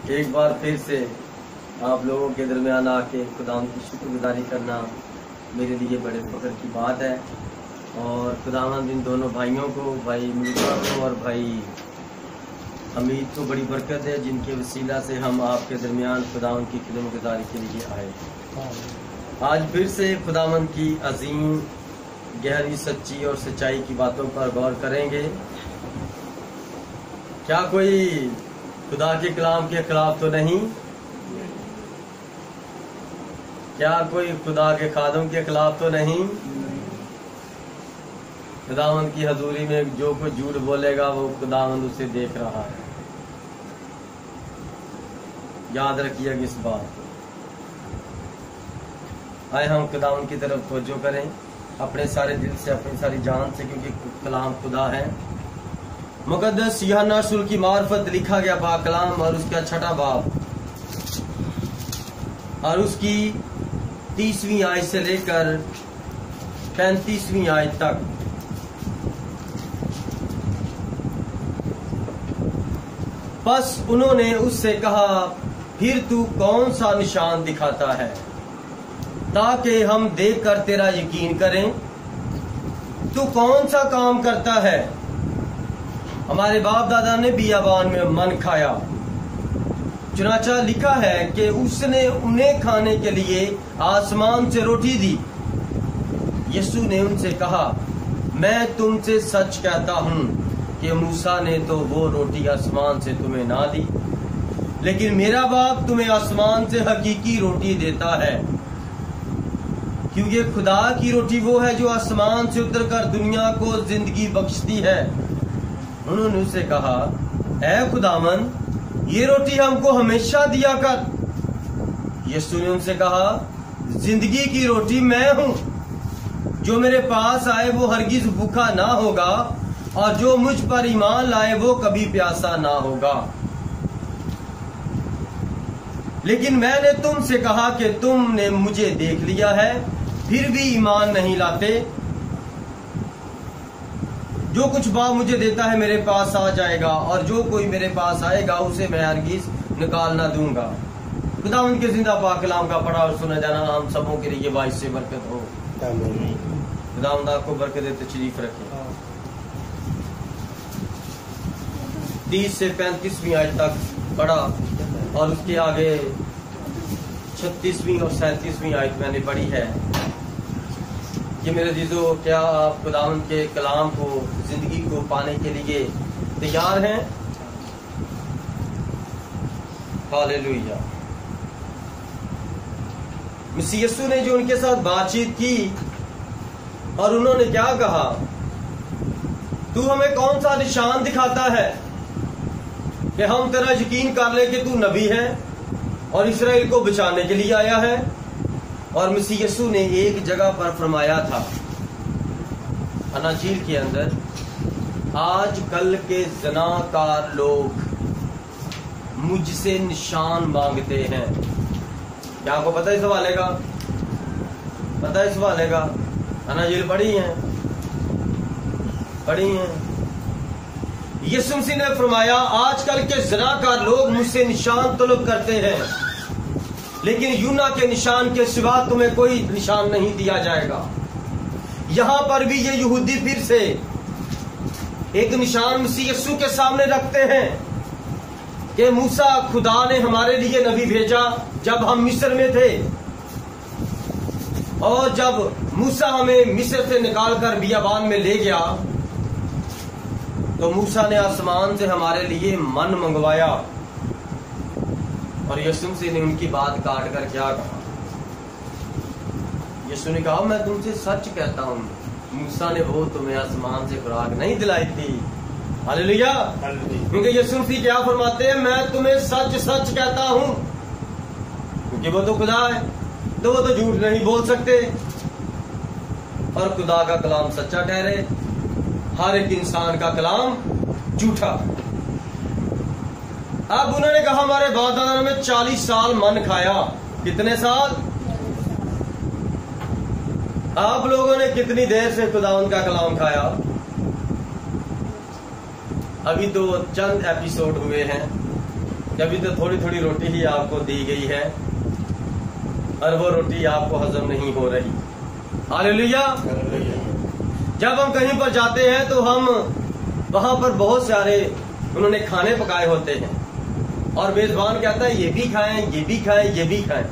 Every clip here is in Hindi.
एक बार फिर से आप लोगों के दरमियान आके खुदावंद की शुक्रगुजारी करना मेरे लिए बड़े फख्र की बात है। और खुदावंद इन दोनों भाइयों को, भाई मुल्का को और भाई हमीद को बड़ी बरकत है, जिनके वसीला से हम आपके दरमियान खुदावंद की खिदमतगारी के लिए आए। आज फिर से खुदावंद की अजीम, गहरी, सच्ची और सच्चाई की बातों पर गौर करेंगे। क्या कोई खुदा के कलाम के खिलाफ तो नहीं? क्या कोई खुदा के खादम के खिलाफ तो नहीं? खुदावंद की हजूरी में जो कोई झूठ बोलेगा वो खुदावंद उसे देख रहा है। याद रखिएगा इस बात। आए हम खुदावंद की तरफ तवज्जो करें अपने सारे दिल से, अपनी सारी जान से, क्योंकि कलाम खुदा है। मुकद्दस यूहन्ना रसूल की मार्फत लिखा गया पाक कलाम और उसका 6वां बाब और उसकी 30वीं आयत से लेकर 35वीं आयत तक। बस उन्होंने उससे कहा, फिर तू कौन सा निशान दिखाता है ताकि हम देखकर तेरा यकीन करें? तू कौन सा काम करता है? हमारे बाप दादा ने बियाबान में मन खाया, चुनाचा लिखा है कि उसने उन्हें खाने के लिए आसमान से रोटी दी। यीशु ने उनसे कहा, मैं तुमसे सच कहता हूं कि मूसा ने तो वो रोटी आसमान से तुम्हें ना दी, लेकिन मेरा बाप तुम्हें आसमान से हकीकी रोटी देता है, क्योंकि खुदा की रोटी वो है जो आसमान से उतरकर दुनिया को जिंदगी बख्शती है। उन्होंने उससे कहा, ऐ खुदावन, ये रोटी हमको हमेशा दिया कर। यीशु ने उनसे कहा, जिंदगी की रोटी मैं हूं, जो मेरे पास आए वो हरगिज भूखा ना होगा और जो मुझ पर ईमान लाए वो कभी प्यासा ना होगा। लेकिन मैंने तुमसे कहा कि तुमने मुझे देख लिया है, फिर भी ईमान नहीं लाते। जो कुछ बाप मुझे देता है मेरे पास आ जाएगा, और जो कोई मेरे पास आएगा उसे मैं हरगिज निकाल ना दूंगा। खुदावंद के जिंदा पाक कलाम का पढ़ा और सुना जाना हम सबों के लिए बाइस से बरकत हो। खुदावंद आपको बरकत दे, तशरीफ रखे। 30 से 35वीं आयत तक पढ़ा और उसके आगे 36वीं और 37वीं आयत मैंने पढ़ी है कि मेरे जीजो, क्या आप खुदावंद के कलाम को, जिंदगी को पाने के लिए तैयार हैं? हालेलुया। मसीह यीशु ने जो उनके साथ बातचीत की और उन्होंने क्या कहा, तू हमें कौन सा निशान दिखाता है कि हम तेरा यकीन कर ले कि तू नबी है और इसराइल को बचाने के लिए आया है? और मसीह यीशु ने एक जगह पर फरमाया था अनाजील के अंदर, आज कल के ज़नाकार लोग मुझसे निशान मांगते हैं। क्या आपको पता है इस हवाले का? पता है इस हवाले का? अनाजील पढ़ी हैं? यीशु मसीह ने फरमाया, आजकल के ज़नाकार लोग मुझसे निशान तलब करते हैं, लेकिन यूना के निशान के सिवा तुम्हें कोई निशान नहीं दिया जाएगा। यहां पर भी ये यहूदी फिर से एक निशान मसीह यीशु के सामने रखते हैं कि मूसा, खुदा ने हमारे लिए नबी भेजा जब हम मिस्र में थे, और जब मूसा हमें मिस्र से निकालकर बियाबान में ले गया तो मूसा ने आसमान से हमारे लिए मन मंगवाया। और यीशु मसीह ने उनकी बात काट कर क्या कहा? यीशु ने कहा, मैं तुमसे सच कहता हूं, मूसा ने वो तुम्हें आसमान से खुराक नहीं दिलाई थी। हालेलुया। क्योंकि यीशु मसीह क्या फरमाते हैं, मैं तुम्हें सच सच कहता हूं, क्योंकि वो तो खुदा है, तो वो तो झूठ नहीं बोल सकते। और खुदा का कलाम सच्चा ठहरे, हर एक इंसान का कलाम झूठा। अब उन्होंने कहा, हमारे बाप दादा ने 40 साल मन खाया। कितने साल? आप लोगों ने कितनी देर से खुदावंद का कलाम खाया? अभी तो चंद एपिसोड हुए हैं कि अभी तो थोड़ी थोड़ी रोटी ही आपको दी गई है और वो रोटी आपको हजम नहीं हो रही। हालेलुया। जब हम कहीं पर जाते हैं तो हम वहां पर बहुत सारे उन्होंने खाने पकाए होते हैं और मेजबान कहता है ये भी खाएं, ये भी खाएं, ये भी खाएं।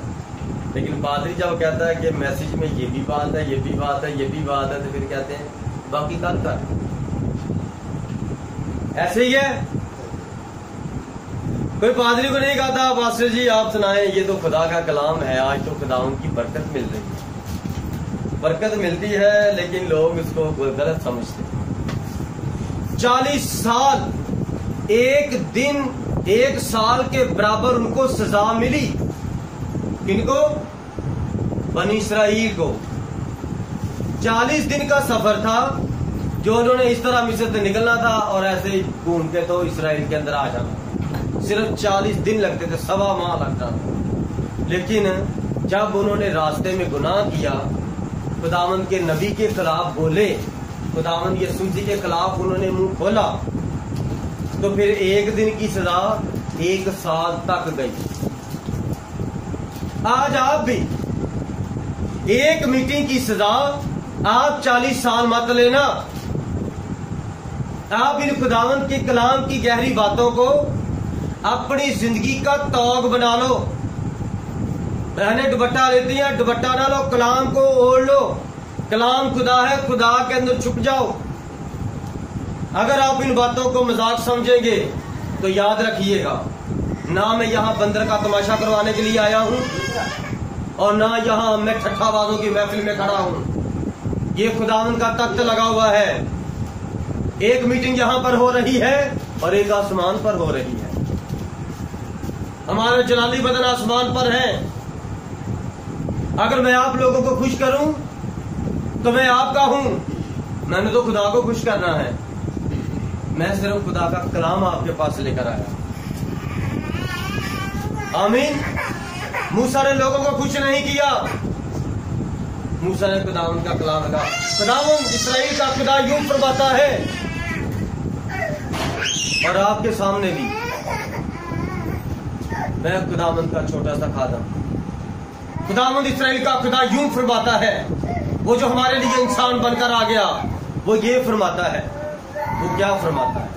लेकिन पादरी जब कहता है कि मैसेज में ये भी बात है, ये भी बात है, ये भी बात है, तो फिर कहते हैं बाकी कल कर। ऐसे ही है। कोई पादरी को नहीं कहता पास्टर जी आप सुनाएं, ये तो खुदा का कलाम है, आज तो खुदा उनकी बरकत मिल रही है। बरकत मिलती है लेकिन लोग इसको गलत समझते हैं। 40 साल, एक दिन, 1 साल के बराबर उनको सजा मिली। किनको? बनी इसराइल को। 40 दिन का सफर था जो उन्होंने इस तरह मिस्र से निकलना था और ऐसे ही घूम के तो इसराइल के अंदर आ जाना। सिर्फ 40 दिन लगते थे, 1.25 माह लगता था। लेकिन जब उन्होंने रास्ते में गुनाह किया, खुदावंद के नबी के खिलाफ बोले, खुदावंद यीशु मसीह के खिलाफ उन्होंने मुंह खोला, तो फिर 1 दिन की सजा 1 साल तक गई। आज आप भी एक मीटिंग की सजा आप 40 साल मत लेना। आप इन खुदावंद के कलाम की गहरी बातों को अपनी जिंदगी का तौग बना लो। बहनें दुपट्टा लेती हैं, दुपट्टा ना लो, कलाम को ओढ़ लो। कलाम खुदा है, खुदा के अंदर छुप जाओ। अगर आप इन बातों को मजाक समझेंगे तो याद रखिएगा, ना मैं यहाँ बंदर का तमाशा करवाने के लिए आया हूँ और ना यहाँ मैं ठट्ठाबाजों की महफिल में खड़ा हूँ। ये खुदावंद का तख्त लगा हुआ है। एक मीटिंग यहाँ पर हो रही है और एक आसमान पर हो रही है। हमारे जलाली बदन आसमान पर है। अगर मैं आप लोगों को खुश करूं तो मैं आपका हूं। मैंने तो खुदा को खुश करना है। मैं सिर्फ खुदा का कलाम आपके पास लेकर आया। आमीन। मूसा ने लोगों को खुश नहीं किया, मूसा ने खुदावंद का कलाम लगा। खुदावंद इस्राएल का खुदा यूं फरमाता है, और आपके सामने भी मैं खुदावंद का छोटा सा खादम, खुदावंद इस्राएल का खुदा यूं फरमाता है। वो जो हमारे लिए इंसान बनकर आ गया वो ये फरमाता है। वो क्या फरमाता है?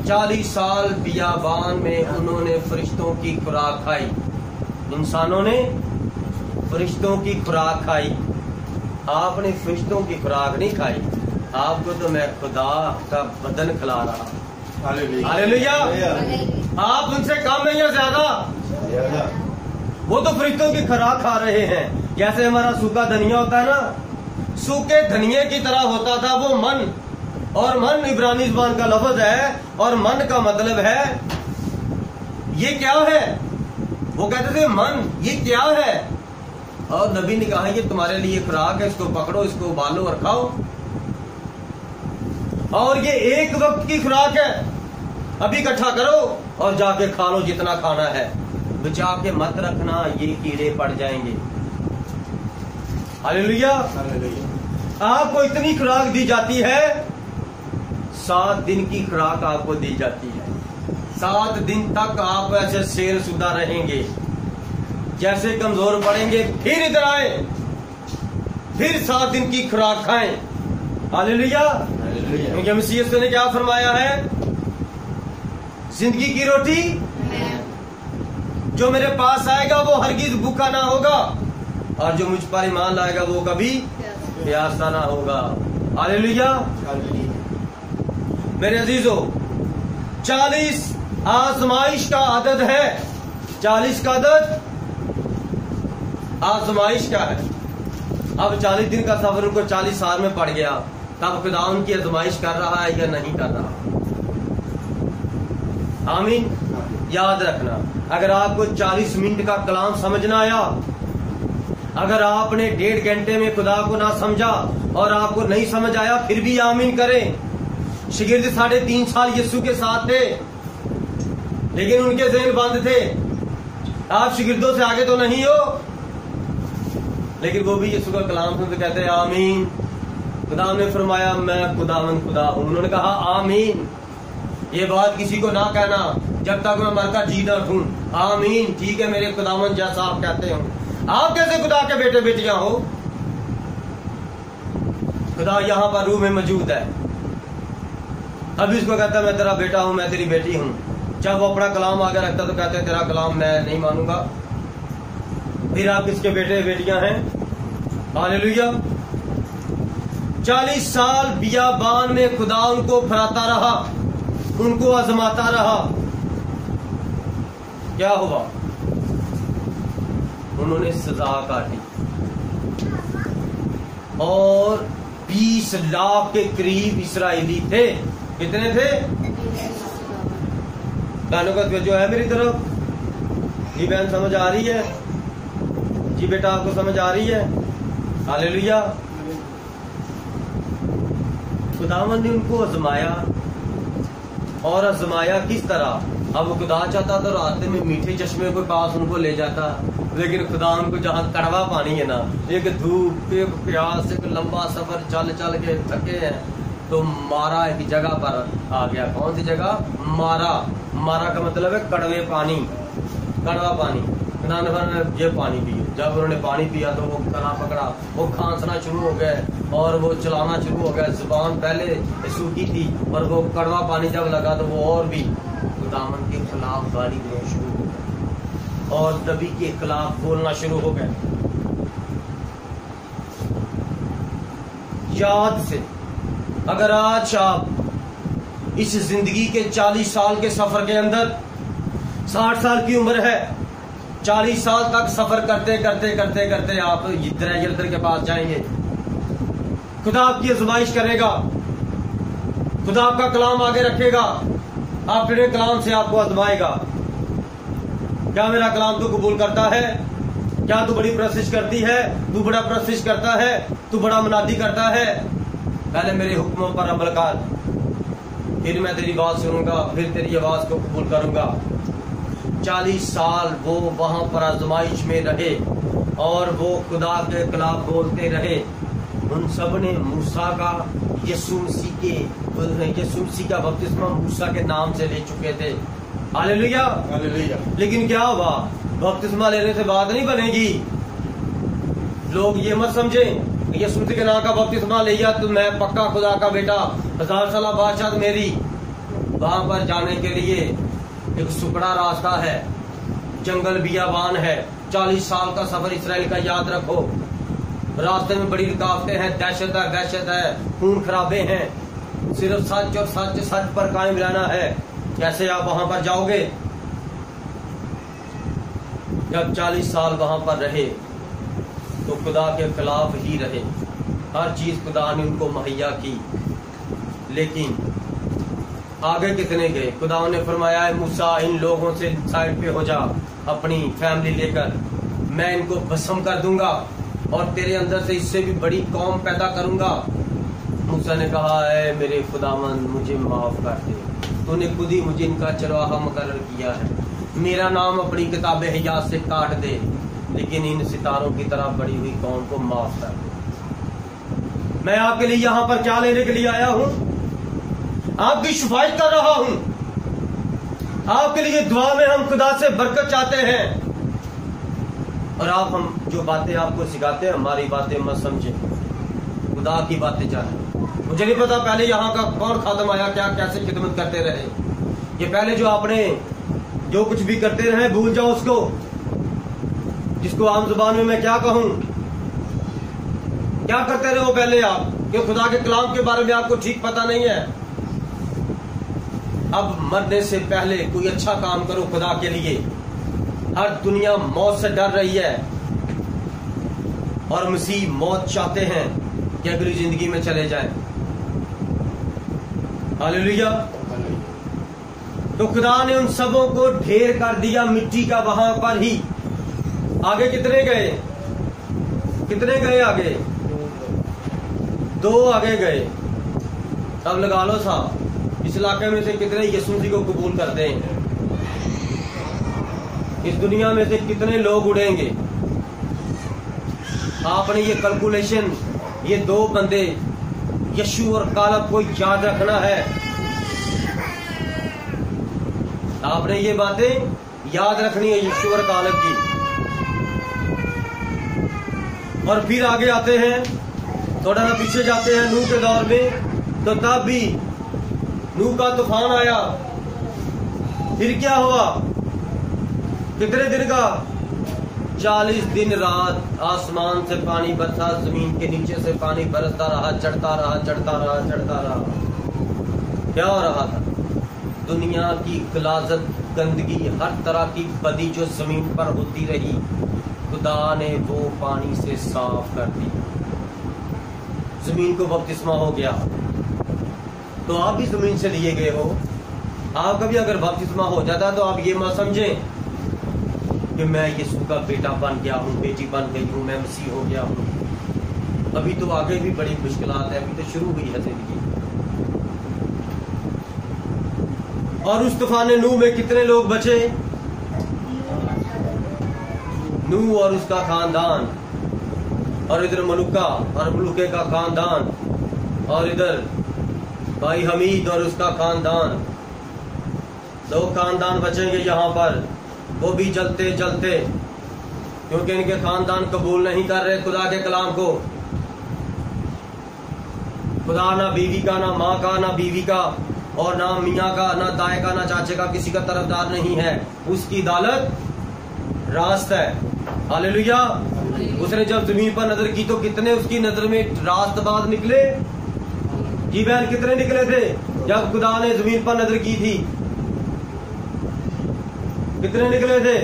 40 साल बियाबान में उन्होंने फरिश्तों की खुराक खाई। इंसानों ने फरिश्तों की खुराक खाई। आपने फरिश्तों की खुराक नहीं खाई। आपको तो मैं खुदा का बदन खिला रहा। हालेलुया। आप उनसे कम नहीं है, ज्यादा। वो तो फरिश्तों की खुराक खा रहे हैं। जैसे हमारा सूखा धनिया होता है ना, सूखे धनिये की तरह होता था वो मन। और मन इब्रानी ज़बान का लफ्ज है और मन का मतलब है ये क्या है? वो कहते थे मन ये क्या है? और नबी ने कहा ये तुम्हारे लिए खुराक है, इसको पकड़ो, इसको उबालो और खाओ। और ये एक वक्त की खुराक है। अभी इकट्ठा करो और जाके खा लो जितना खाना है। बचा के मत रखना, ये कीड़े पड़ जाएंगे। हालेलुया। आपको इतनी खुराक दी जाती है, 7 दिन की खुराक आपको दी जाती है। 7 दिन तक आप ऐसे शेर सुधा रहेंगे। जैसे कमजोर पड़ेंगे फिर इधर आए, फिर 7 दिन की खुराक खाएं। हालेलुया। क्योंकि मसीह ने क्या फरमाया है? जिंदगी की रोटी जो मेरे पास आएगा वो हरगिज भूखा ना होगा, और जो मुझ पर ईमान लाएगा वो कभी प्यासा ना होगा। हालेलुया। मेरे अजीजों, 40 आजमाइश का अदद है। 40 का अदद आजमाइश का है। अब 40 दिन का सफर उनको 40 साल में पड़ गया, तब खुदा उनकी आजमाइश कर रहा है या नहीं कर रहा? आमीन। याद रखना, अगर आपको 40 मिनट का कलाम समझना आया, अगर आपने 1.5 घंटे में खुदा को ना समझा और आपको नहीं समझ आया, फिर भी आमीन करें। शिगिर्द 3.5 साल यीशु के साथ थे, लेकिन उनके ज़हन बंद थे। आप शिगिर्दों से आगे तो नहीं हो, लेकिन वो भी यीशु का कलाम सुनते कहते हैं आमीन। खुदा ने फरमाया मैं खुदावंद खुदा हूं। उन्होंने कहा आमीन। ये बात किसी को ना कहना जब तक मैं मरकर जी ना उठूं। आमीन। ठीक है मेरे खुदावन, जैसा आप कहते हो। आप कैसे खुदा के बेटे बेटियां हो? खुदा यहाँ पर रूह में मौजूद है। अभी उसको कहता है मैं तेरा बेटा हूं, मैं तेरी बेटी हूं। जब वो अपना कलाम आगे रखता तो कहते हैं तेरा कलाम मैं नहीं मानूंगा। फिर आप किसके बेटे बेटियां हैं? हालेलुया। 40 साल बियाबान में खुदा उनको फराता रहा, उनको आजमाता रहा। क्या हुआ? उन्होंने सजा काटी और 20 लाख के करीब इस्राएली थे। कितने थे? गानों का जो है मेरी तरफ। जी बहन समझ आ रही है? जी बेटा आपको समझ आ रही है? हालेलुया। खुदावन ने उनको आजमाया, और आजमाया किस तरह? अब खुदा चाहता तो रास्ते में मीठे चश्मे के पास उनको ले जाता, लेकिन खुदा उनको जहाँ कड़वा पानी है ना, एक धूप, एक प्यास, एक लंबा सफर चल चल के थके हैं, तो मारा एक जगह पर आ गया। कौन सी जगह? मारा। मारा का मतलब है कड़वे पानी, कड़वा पानी। खुदा ने ये पानी पियो। जब उन्होंने पानी पिया तो वो गला पकड़ा, वो खांसना शुरू हो गए और वो चलाना शुरू हो गया। जुबान पहले सूखी थी और वो कड़वा पानी जब लगा तो वो और भी खुदावन के खिलाफ गाली देना शुरू हो गए और नबी के खिलाफ बोलना शुरू हो गए। याद से, अगर आज आप इस जिंदगी के 40 साल के सफर के अंदर, 60 साल की उम्र है, 40 साल तक सफर करते करते करते करते आप इधर के पास जाएंगे। खुदा आपकी आजमाइश करेगा, खुदा आपका कलाम आगे रखेगा, अपने कलाम से आपको आजमाएगा। क्या मेरा कलाम तू कबूल करता है? क्या तू बड़ी प्रशिश करती है? तू बड़ा प्रशिश करता है? तू बड़ा मुनादी करता है? पहले मेरे हुक्मों पर अमल कर, फिर मैं तेरी बात सुनूंगा, फिर तेरी आवाज को कबूल करूंगा। 40 साल वो वहां पर आजमाइश में रहे और वो खुदा के खिलाफ बोलते रहे। उन सब ने मूसा का, यीशु मसीह का बपतिस्मा मूसा के नाम से ले चुके थे। Hallelujah, hallelujah. लेकिन क्या हुआ? बपतिस्मा लेने से बात नहीं बनेगी। लोग ये मत समझे यीशु मसीह के नाम का बपतिस्मा लिया तो मैं पक्का खुदा का बेटा, 1000 साल बादशाह मेरी। वहां पर जाने के लिए एक सुकड़ा रास्ता है, जंगल बियाबान है, 40 साल का सफर इस्राएल का याद रखो। रास्ते में बड़ी रुकावटें हैं, दहशत है, खून खराबे हैं। सिर्फ सच और सच पर कायम रहना है। कैसे आप वहां पर जाओगे? जब 40 साल वहां पर रहे तो खुदा के खिलाफ ही रहे। हर चीज खुदा ने उनको मुहैया की, लेकिन आगे कितने गए? खुदा ने फरमाया है मूसा इन लोगों से साइड पे हो जा, अपनी फैमिली लेकर, मैं इनको भस्म कर दूंगा और तेरे अंदर से इससे भी बड़ी कौम पैदा करूंगा। मूसा ने कहा है मेरे खुदावंद मुझे माफ कर दे, तूने खुद ही मुझे इनका चरवाहा मुकर्रर किया है, मेरा नाम अपनी किताब हिजात से काट दे, लेकिन इन सितारों की तरह बड़ी हुई कौम को माफ कर दे। मैं आपके लिए यहाँ पर क्या लेने के लिए आया हूँ? आपकी शिफायत कर रहा हूँ। आपके लिए दुआ में हम खुदा से बरकत चाहते हैं, और आप हम जो बातें आपको सिखाते हैं हमारी बातें मत समझे, खुदा की बातें जाने। मुझे नहीं पता पहले यहाँ का कौन खातम आया, क्या कैसे खिदमत करते रहे। ये पहले जो आपने जो कुछ भी करते रहे भूल जाओ उसको, जिसको आम जुबान में मैं क्या कहूँ, क्या करते रहे वो पहले आप, कि खुदा के कलाम के बारे में आपको ठीक पता नहीं है। अब मरने से पहले कोई अच्छा काम करो खुदा के लिए। हर दुनिया मौत से डर रही है और मसीह मौत चाहते हैं कि अगली जिंदगी में चले जाएं। हालेलुया। तो खुदा ने उन सबों को ढेर कर दिया मिट्टी का वहां पर ही। आगे कितने गए? कितने गए आगे? 2 आगे गए। तब लगा लो साहब, इस इलाके में से कितने यीशु मसीह को कबूल करते हैं? इस दुनिया में से कितने लोग उड़ेंगे? आपने ये कैलकुलेशन, ये 2 बंदे यीशु और कालब को याद रखना है। आपने ये बातें याद रखनी है ईश्वर कालक की। और फिर आगे आते हैं, थोड़ा सा पीछे जाते हैं नूह के दौर में। तो तब भी नूह का तूफान आया, फिर क्या हुआ? कितने दिन का? 40 दिन रात आसमान से पानी बरसा, जमीन के नीचे से पानी बरसता रहा, चढ़ता रहा, चढ़ता रहा, चढ़ता रहा। क्या हो रहा था? दुनिया की गलाजत, गंदगी, हर तरह की बदी जो जमीन पर होती रही, खुदा ने वो पानी से साफ कर दी। जमीन को बपतिस्मा हो गया। तो आप भी जमीन से लिए गए हो। आपका भी अगर बपतिस्मा हो जाता तो आप ये मत समझें कि मैं यीशु का बेटा बन गया हूँ, बेटी बन गई हूँ, मैं मसीह हो गया हूँ। अभी तो आगे भी बड़ी मुश्किलात है, अभी तो शुरू हुई है जिंदगी। और उस तूफान नूह में कितने लोग बचे? नूह और उसका खानदान, और इधर मलुका और मलुके का खानदान, और इधर भाई हमीद और उसका खानदान। 2 खानदान बचेंगे यहाँ पर, वो भी जलते जलते, क्योंकि इनके खानदान कबूल नहीं कर रहे खुदा के कलाम को। खुदा ना बीवी का, ना माँ का, ना बीवी का, और ना मियाँ का, ना दाए का, ना चाचे का, किसी का तरफदार नहीं है। उसकी अदालत रास्त है। हालेलुया। उसने जब जमीन पर नजर की तो कितने उसकी नजर में रास्तबाज निकले? जी बहन, कितने निकले थे जब खुदा ने जमीन पर नजर की थी? कितने निकले थे?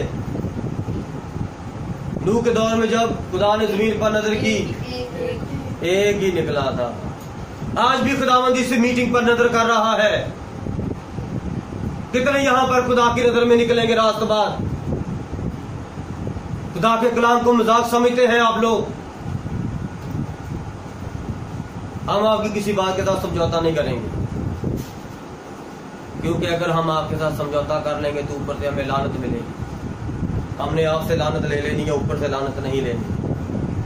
नूह के दौर में जब खुदा ने जमीन पर नजर की, एक ही निकला था। आज भी खुदावंद इस मीटिंग पर नजर कर रहा है। कितने यहां पर खुदा की नजर में निकलेंगे रास्तबाज? खुदा के कलाम को मजाक समझते हैं आप लोग। हम आपकी किसी बात के साथ समझौता नहीं करेंगे, क्योंकि अगर हम आपके साथ समझौता कर लेंगे तो ऊपर से हमें लानत मिलेगी। हमने आपसे लानत ले लेनी है, ऊपर से लानत नहीं लेनी।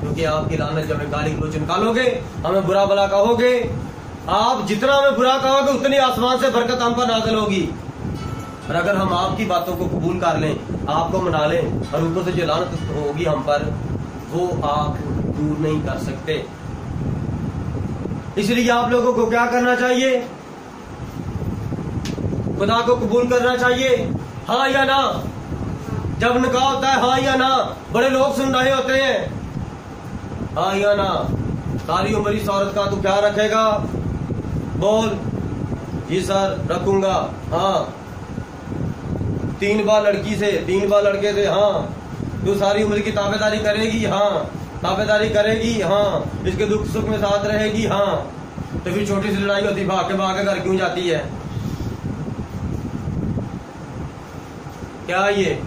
क्योंकि आपकी लानत जब गाली गलौज निकालोगे, हमें बुरा भला कहोगे, आप जितना हमें बुरा कहोगे उतनी आसमान से बरकत हम पर नाज़िल होगी। और अगर हम आपकी बातों को कबूल कर लें, आपको मना लें, और ऊपर से जो लानत होगी हम पर, वो आप दूर नहीं कर सकते। इसलिए आप लोगों को क्या करना चाहिए? खुदा को कबूल करना चाहिए, हाँ या ना। जब निकाह होता है हाँ या ना, बड़े लोग सुन रहे होते हैं, हाँ या ना। सारी उम्र इस औरत का तू क्या रखेगा? बोल। जी सर रखूंगा। हाँ। 3 बार लड़की से, 3 बार लड़के से। हाँ। तू सारी उम्र की ताबेदारी करेगी? हाँ। ताबेदारी करेगी? हाँ। इसके दुख सुख में साथ रहेगी? हाँ। तो फिर छोटी सी लड़ाई होती, भाग के घर क्यों जाती है? क्या ये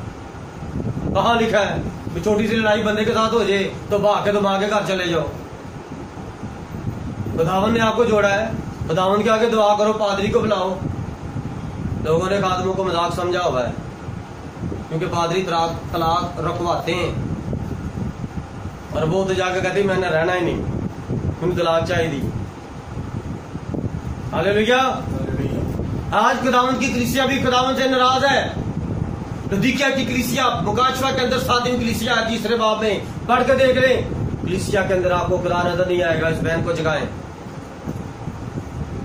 कहाँ लिखा है? छोटी सी लड़ाई बंदे के साथ हो जाए तो भाग के घर चले जाओ। खुदावन ने आपको जोड़ा है, खुदावन के आगे दुआ करो, पादरी को बुलाओ। लोगों ने खादमों को मजाक समझा हुआ है, क्योंकि पादरी तलाक रखवाते हैं, और वो तो जाके कहती मैंने रहना ही नहीं, क्योंकि तलाक चाहिए। हालेलुया। आज खुदावन की कलीसिया भी खुदावन से नाराज है। लदीकिया की कलीसिया, मुकाशवा के अंदर 7वीं कलीसिया 3 बाब में पढ़ के देख ले। कलीसिया के अंदर आपको खुदा नजर नहीं आएगा। इस बहन को जगाएं।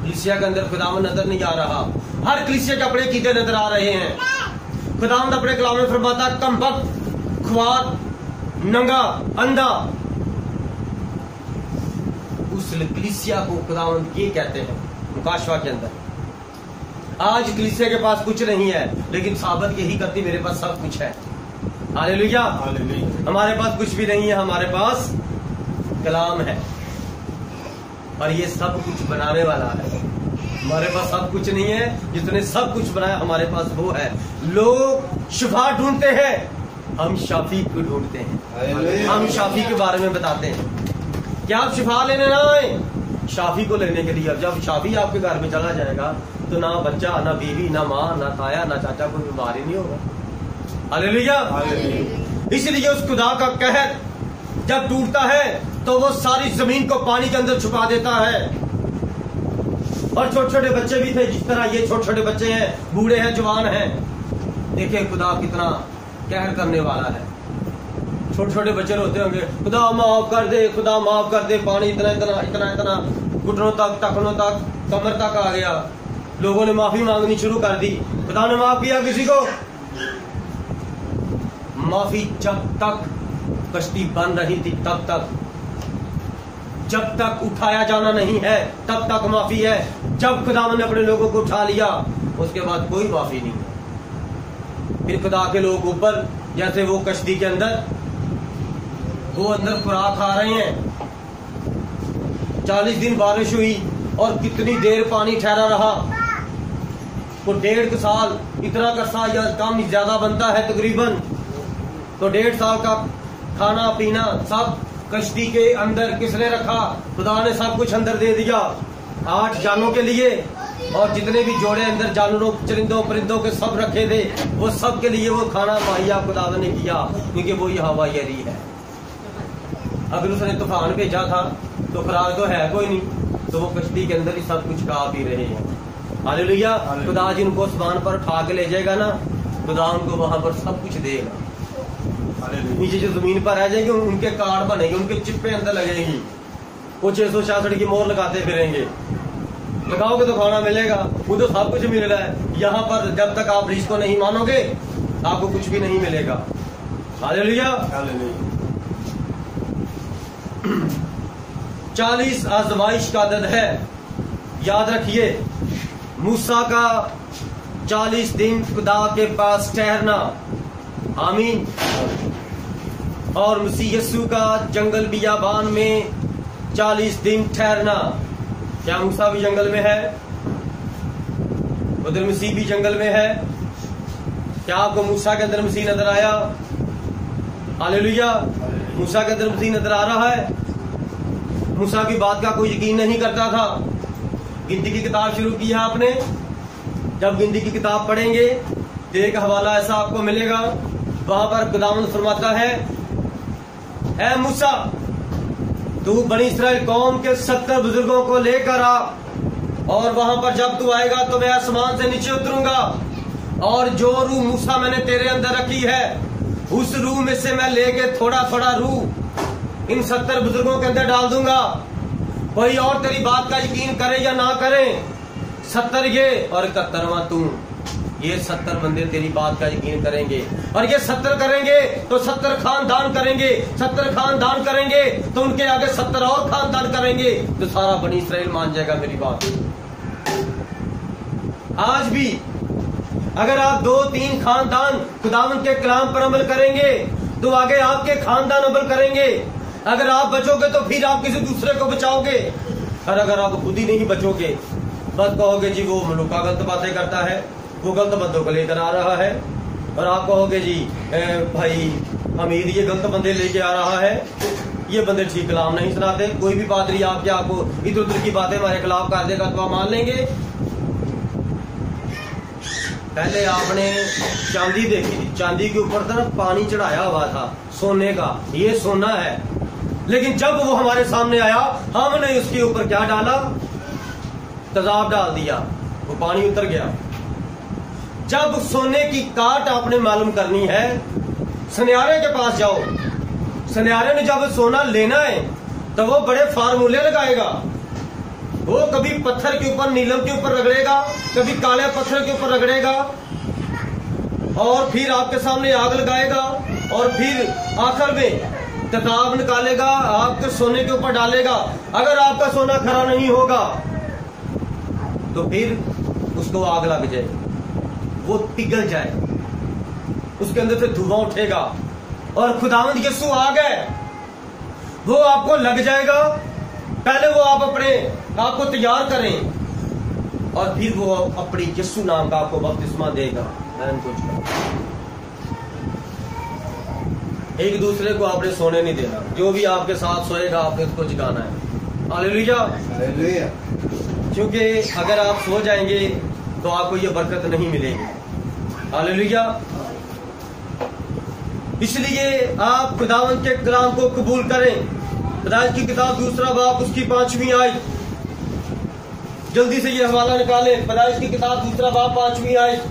कलीसिया के अंदर खुदावन नजर नहीं आ रहा। हर कलीसिया के अपने कीदे नजर आ रहे हैं। खुदावन अपने कलाम में फरमाता, कमबख्त, ख्वार, नंगा, अंधा। उस कलीसिया को खुदावन ये कहते हैं मुकाशवा के अंदर। आज कलीसिया के पास कुछ नहीं है, लेकिन साबित यही करती, मेरे पास सब कुछ है। हालेलुया। हमारे पास कुछ भी नहीं है, हमारे पास कलाम है, और ये सब कुछ बनाने वाला है। हमारे पास सब कुछ नहीं है, जितने सब कुछ बनाया हमारे पास वो है। लोग शिफा ढूंढते हैं, हम शाफी को ढूंढते हैं। हम शाफी के बारे में बताते हैं। क्या आप शिफा लेने ना आए? शाफी को लेने के लिए। अब जब शाफी आपके घर में चला जाएगा तो ना बच्चा, ना बीवी, ना माँ, ना ताया, ना चाचा, कोई बीमार ही नहीं होगा। हालेलुया। इसलिए उस खुदा का कहर जब टूटता है तो वो सारी जमीन को पानी के अंदर छुपा देता है। और छोटे छोटे बच्चे भी थे, जिस तरह ये छोटे छोटे बच्चे हैं, बूढ़े हैं, जवान हैं, देखिए खुदा कितना कहर करने वाला है। छोटे छोटे बच्चे रोते होंगे, खुदा माफ कर दे, खुदा माफ कर दे, पानी इतना इतना इतना इतना घुटनों तक, टखनों तक, कमर तक आ गया। लोगों ने माफी मांगनी शुरू कर दी। खुदा ने माफ किया किसी को? माफी जब तक कश्ती बन रही थी तब तक, जब तक उठाया जाना नहीं है तब तक माफी है। जब खुदा ने अपने लोगों को उठा लिया उसके बाद कोई माफी नहीं है। फिर खुदा के लोग ऊपर, जैसे वो कश्ती के अंदर, वो अंदर खुराक खा रहे हैं। 40 दिन बारिश हुई और कितनी देर पानी ठहरा रहा। वो 1.5 साल इतना कसा या कम ज्यादा बनता है तकरीबन, तो 1.5 साल का खाना पीना सब कश्ती के अंदर किसने रखा? खुदा ने सब कुछ अंदर दे दिया। 8 जानों के लिए, और जितने भी जोड़े अंदर जानवरों, चरिंदों परिंदों के सब रखे थे, वो सब के लिए वो खाना मुहैया खुदा ने किया, क्योंकि वो ये हवाई है। अगर उसने तूफान भेजा था तो खुराक तो है कोई नहीं, तो वो कश्ती के अंदर ही सब कुछ खा पी रहे हैं। हालेलुया। खुदा जिनको आसमान पर उठा के ले जाएगा ना, खुदा उनको वहां पर सब कुछ देगा। नीचे जो जमीन पर रह जाएंगे उनके कार्ड बनेंगे, उनके चिप्पे अंदर लगेंगी। वो 666 की मोहर लगाते फिरेंगे। लगाओगे तो खाना मिलेगा, वो तो सब कुछ मिल रहा है। यहाँ पर जब तक आप रिश्ते को नहीं मानोगे आपको कुछ भी नहीं मिलेगा। हालेलुया। 40 आजमाइश का अदद है, याद रखिए। मूसा का 40 दिन खुदा के पास ठहरना, आमीन। और मसीह यीशु का जंगल बियाबान में 40 दिन ठहरना। क्या मूसा भी जंगल में है? उधर मसीह भी जंगल में है। क्या आपको मूसा के अंदर मसीह नजर आया? हालेलुया। मूसा के अंदर मसीह नजर आ रहा है। मूसा की बात का कोई यकीन नहीं करता था। गिनती की किताब शुरू की है आपने, जब गिनती की किताब पढ़ेंगे तो एक हवाला ऐसा आपको मिलेगा, वहां पर खुदावंद फरमाता है, ऐ मूसा तू बनी इस्राएल कौम के 70 बुजुर्गों को लेकर आ, और वहां पर जब तू आएगा तो मैं आसमान से नीचे उतरूंगा, और जो रूह मूसा मैंने तेरे अंदर रखी है उस रूह में से मैं लेके थोड़ा थोड़ा रूह इन 70 बुजुर्गों के अंदर डाल दूंगा। कोई और तेरी बात का यकीन करे या ना करे, 70 ये और 71वां तू, ये 70 बंदे तेरी बात का यकीन करेंगे। और ये 70 करेंगे तो 70 खानदान करेंगे, 70 खानदान करेंगे तो उनके आगे 70 और खानदान करेंगे, तो सारा बनी इस्राएल मान जाएगा मेरी बात। आज भी अगर आप 2-3 खानदान खुदावंद के कलाम पर अमल करेंगे तो आगे आपके खानदान अमल करेंगे। अगर आप बचोगे तो फिर आप किसी दूसरे को बचाओगे, और अगर आप खुद ही नहीं बचोगे, बस कहोगे जी वो मलूका गलत बातें करता है, वो गलत बंदों को लेकर आ रहा है, और आप कहोगे जी भाई हमीद ये गलत बंदे लेके आ रहा है, ये बंदे ठीक कलाम नहीं सुनाते। कोई भी पादरी आपके आपको इधर उधर की बातें हमारे खिलाफ कर देगा तो आप मान लेंगे। पहले आपने चांदी देखी थी, चांदी के ऊपर तरफ पानी चढ़ाया हुआ था सोने का, ये सोना है। लेकिन जब वो हमारे सामने आया हमने उसके ऊपर क्या डाला? तेजाब डाल दिया, वो पानी उतर गया। जब सोने की काट आपने मालूम करनी है, सुनियारे के पास जाओ। सुनियारे ने जब सोना लेना है तो वो बड़े फार्मूले लगाएगा। वो कभी पत्थर के ऊपर, नीलम के ऊपर रगड़ेगा, कभी काले पत्थर के ऊपर रगड़ेगा, और फिर आपके सामने आग लगाएगा, और फिर आखिर में तेजाब निकालेगा, आपके सोने के ऊपर डालेगा। अगर आपका सोना खरा नहीं होगा तो फिर उसको आग लग जाए, वो पिघल जाए, उसके अंदर से धुआं उठेगा, और खुदावंद यीशु आ गए, वो आपको लग जाएगा। पहले वो आपको तैयार करें, और फिर वो अपनी यीशु नाम का आपको बपतिस्मा देगा। एक दूसरे को आपने सोने नहीं देना, जो भी आपके साथ सोएगा आपने उसको जगाना है। हालेलुया। हालेलुया। क्योंकि अगर आप सो जाएंगे तो आपको ये बरकत नहीं मिलेगी। हालेलुया। इसलिए आप खुदावंद के कलाम को कबूल करें। पैदाइश की किताब 2 बाब उसकी 5वीं आयत, जल्दी से ये हवाला निकालें। पैदाइश की किताब 2 बाब 5वीं आयत।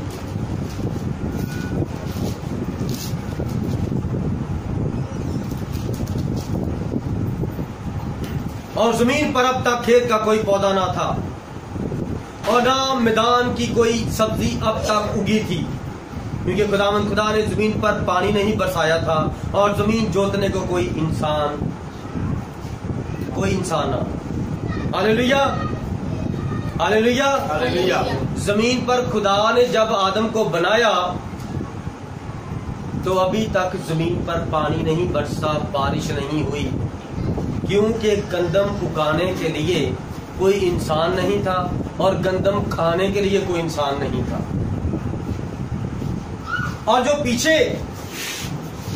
और जमीन पर अब तक खेत का कोई पौधा ना था और ना मैदान की कोई सब्जी अब तक उगी थी, क्योंकि खुदा ने जमीन पर पानी नहीं बरसाया था और जमीन जोतने को कोई इंसान ना। Hallelujah, hallelujah, hallelujah. जमीन पर खुदा ने जब आदम को बनाया तो अभी तक जमीन पर पानी नहीं बरसा, बारिश नहीं हुई, क्योंकि गंदम उगाने के लिए कोई इंसान नहीं था और गंदम खाने के लिए कोई इंसान नहीं था। और जो पीछे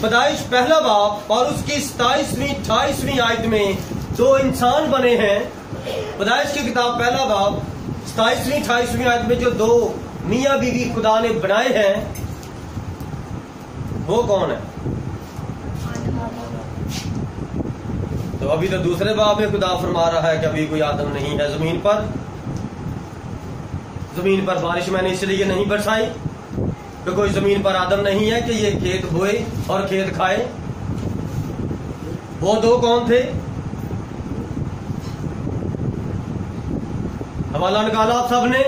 पैदाइश पहला बाब और उसकी 27वीं 28वीं आयत में दो इंसान बने हैं, पैदाइश की किताब पहला बाब 27वीं 28वीं आयत में जो दो मियां बीवी खुदा ने बनाए हैं वो कौन है? तो अभी तो दूसरे बाब में खुदा फरमा रहा है कि अभी कोई आदम नहीं है जमीन पर। जमीन पर बारिश मैंने इसलिए नहीं बरसाई कि कोई जमीन पर आदम नहीं है कि ये खेत बोए और खेत खाए। वो दो कौन थे? हवाला निकाला आप सबने।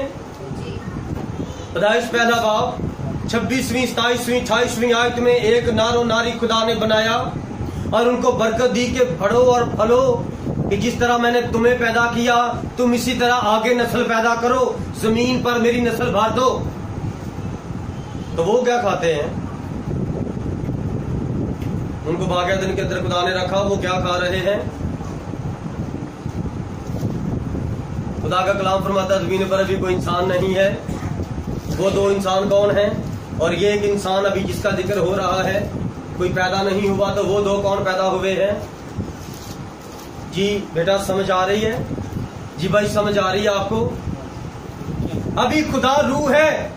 पैदाइश पहला बाब 26वीं 27वीं 28वीं आयत में एक नारो नारी खुदा ने बनाया और उनको बरकत दी कि बढ़ो और फलो, कि जिस तरह मैंने तुम्हें पैदा किया तुम इसी तरह आगे नस्ल पैदा करो, जमीन पर मेरी नस्ल भर दो। तो वो क्या खाते हैं? उनको बाग दिन के अंदर खुदा ने रखा, वो क्या खा रहे हैं? खुदा का कलाम फरमाता जमीन पर अभी कोई इंसान नहीं है। वो दो इंसान कौन हैं? और ये एक इंसान अभी जिसका जिक्र हो रहा है कोई पैदा नहीं हुआ, तो वो दो कौन पैदा हुए हैं? जी बेटा समझ आ रही है? जी भाई समझ आ रही है आपको? अभी खुदा रूह है,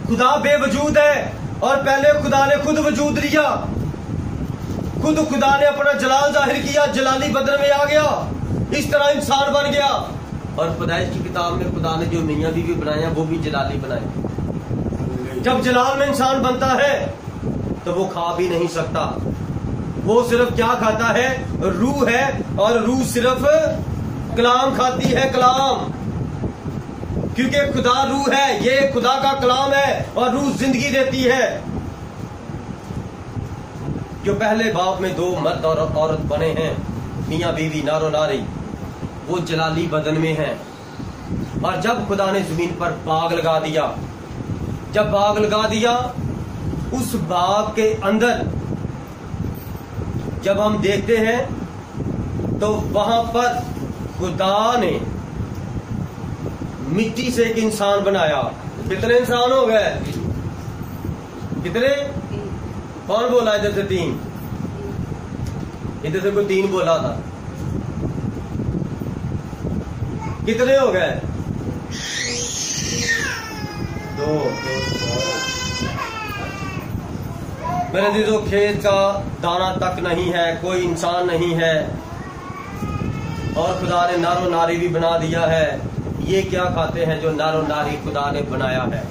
खुदा बेवजूद है और पहले खुदा ने खुद वजूद लिया, खुद खुदा ने अपना जलाल जाहिर किया, जलाली बदन में आ गया, इस तरह इंसान बन गया। और पैदाइश की किताब में खुदा ने जो मियां बीवी बनाया वो भी जलाली बनाए। जब जलाल में इंसान बनता है तो वो खा भी नहीं सकता, वो सिर्फ क्या खाता है? रूह है, और रूह सिर्फ कलाम खाती है, कलाम, क्योंकि खुदा रूह है, ये खुदा का कलाम है और रूह जिंदगी देती है। जो पहले बाप में दो मर्द और औरत बने हैं, मियां बीवी नारो नारी, वो जलाली बदन में हैं। और जब खुदा ने जमीन पर बाग लगा दिया, जब बाग लगा दिया, उस बाग के अंदर जब हम देखते हैं तो वहां पर खुदा ने मिट्टी से एक इंसान बनाया। कितने इंसान हो गए? कितने? कौन बोला इधर से? 3। इधर से कोई 3 बोला था। कितने हो गए? 2। मेरे दीदों, खेत का दाना तक नहीं है, कोई इंसान नहीं है और खुदा ने नारो नारी भी बना दिया है। ये क्या खाते हैं जो नारो नारी खुदा ने बनाया है?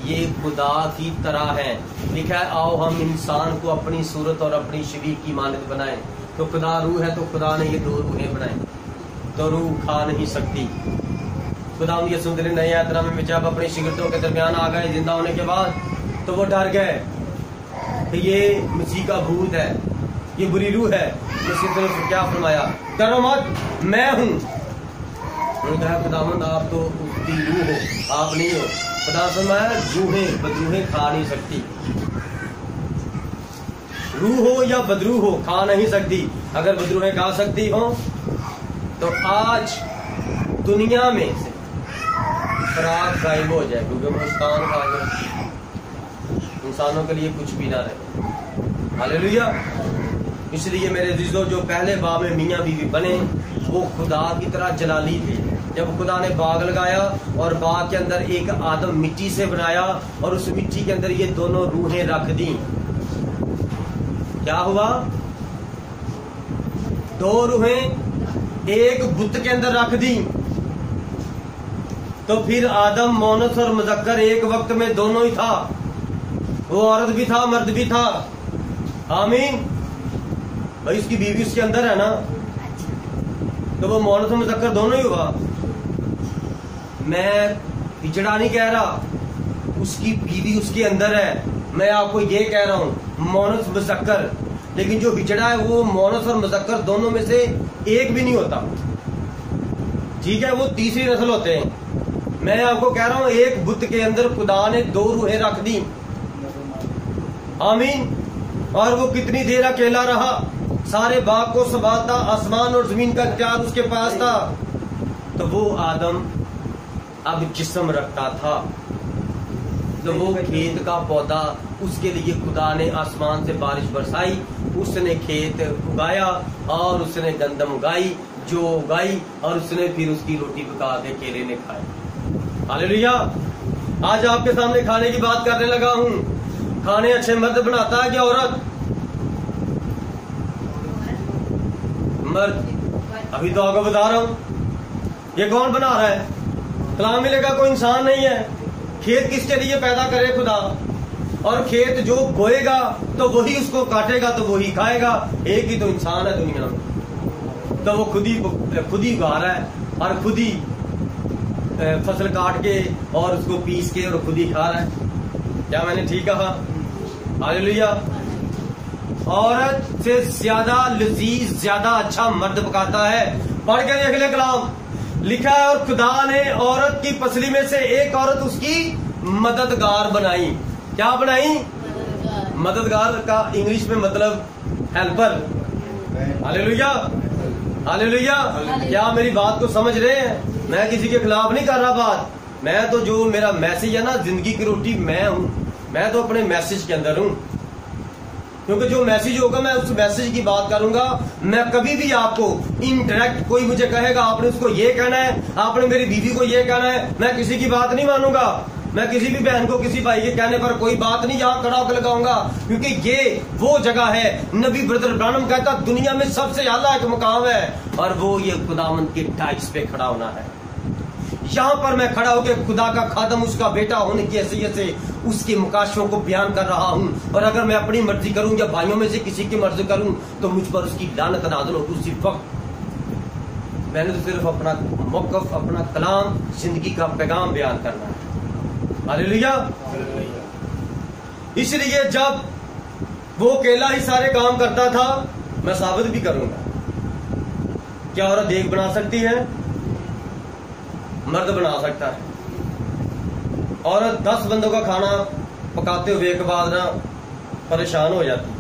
ये खुदा की तरह है। लिखा है आओ हम इंसान को अपनी सूरत और अपनी शबीह की मानद बनाएं। तो खुदा रूह है, तो खुदा ने ये 2 रूहें बनाई, तो रूह खा नहीं सकती। खुदा ये सुंदर नए यात्रा में जब अपनी शिगिर्दों के दरमियान आ गए जिंदा होने के बाद, तो वो डर गए कि ये मसीह का भूत है, ये बुरी रूह है। इसकी तरफ क्या फरमाया? डरो मत, मैं हूं। उन्होंने कहा खुदावंद आप तो उसकी रूह हो, आप नहीं हो। खुदा फरमाया रूहें बदरूहें खा नहीं सकती, रूह हो या बदरू हो खा नहीं सकती। अगर बदरूहें खा सकती हो तो आज दुनिया में से खराब गायब हो जाए, क्योंकि वो इंसान खा जाए, इंसानों के लिए कुछ भी ना रहे। हालेलुया। इसलिए मेरे अजीजों, जो पहले बाग में मियां बीवी बने वो खुदा की तरह जलाली थे। जब खुदा ने बाग लगाया और बाग के अंदर एक आदम मिट्टी से बनाया और उस मिट्टी के अंदर ये दोनों रूहें रख दी, क्या हुआ? 2 रूहें एक बुत के अंदर रख दी। तो फिर आदम मोनस और मुजक्कर एक वक्त में दोनों ही था, वो औरत भी था मर्द भी था। आमीन। भाई उसकी बीवी उसके अंदर है ना, तो वो मोनस मुज़क्कर दोनों ही हुआ। मैं हिजड़ा नहीं कह रहा, उसकी बीवी उसके अंदर है, मैं आपको ये कह रहा हूं मोनस मुज़क्कर। लेकिन जो हिजड़ा है वो मोनस और मुज़क्कर दोनों में से एक भी नहीं होता, ठीक है, वो तीसरी नस्ल होते हैं। मैं आपको कह रहा हूं एक बुत के अंदर खुदा ने 2 रूहें रख दी, आमीन। और वो कितनी देर अकेला रहा, सारे बाग को संभालता, आसमान और जमीन का इख्तियार उसके पास था। तो वो आदम अब जिस्म रखता था, तो वो खेत का पौधा, उसके लिए खुदा ने आसमान से बारिश बरसाई, उसने खेत उगाया और उसने गंदम उगाई, जो उगाई, और उसने फिर उसकी रोटी पका के केले ने खाए। हालेलुया। आज आपके सामने खाने की बात करने लगा हूं। खाने अच्छे मर्द बनाता है कि औरत? मर्द। अभी तो आपको बता रहा हूं, ये कौन बना रहा है? कलाम मिलेगा कोई इंसान नहीं है। खेत किसके लिए पैदा करे? खुदा। और खेत जो बोएगा तो वही उसको काटेगा, तो वही खाएगा। एक ही तो इंसान है दुनिया में, तो वो खुद ही उगा रहा है और खुद ही फसल काट के और उसको पीस के और खुद ही खा रहा है। क्या मैंने ठीक कहा? हालेलुया। औरत से ज्यादा लजीज, ज्यादा अच्छा मर्द पकाता है। पढ़ के देख ले कलाम, लिखा है और खुदा ने औरत की पसली में से एक औरत उसकी मददगार बनाई। क्या बनाई? मददगार का इंग्लिश में मतलब हेल्पर। Hallelujah, hallelujah. क्या मेरी बात को समझ रहे हैं? मैं किसी के खिलाफ नहीं कर रहा बात। मैं तो जो मेरा मैसेज है ना, जिंदगी की रोटी मैं हूं। मैं तो अपने मैसेज के अंदर हूं, क्योंकि जो मैसेज होगा मैं उस मैसेज की बात करूंगा। मैं कभी भी आपको इनडायरेक्ट, कोई मुझे कहेगा आपने उसको ये कहना है, आपने मेरी बीवी को ये कहना है, मैं किसी की बात नहीं मानूंगा। मैं किसी भी बहन को किसी भाई के कहने पर कोई बात नहीं यहाँ खड़ा होकर लगाऊंगा, क्योंकि ये वो जगह है। नबी ब्रदर ब्रानम कहता दुनिया में सबसे आला एक मुकाम है, और वो ये खुदावंद के टाइट्स पे खड़ा होना है। यहाँ पर मैं खड़ा होकर खुदा का खादम, उसका बेटा होने की हैसियत से उसके मुकाशों को बयान कर रहा हूँ। और अगर मैं अपनी मर्जी करूँ या भाइयों में से किसी की मर्जी करूँ तो मुझ पर उसकी लानत नाज़िल हो उसी वक्त। मैंने तो सिर्फ अपना मौक़िफ़, अपना कलाम, जिंदगी का पैगाम बयान करना है। हालेलुया। इसलिए जब वो अकेला ही सारे काम करता था, मैं साबित भी करूंगा। क्या औरत देख बना सकती है? मर्द बना सकता है। औरत 10 बंदों का खाना पकाते हुए के बाद ना परेशान हो जाती है,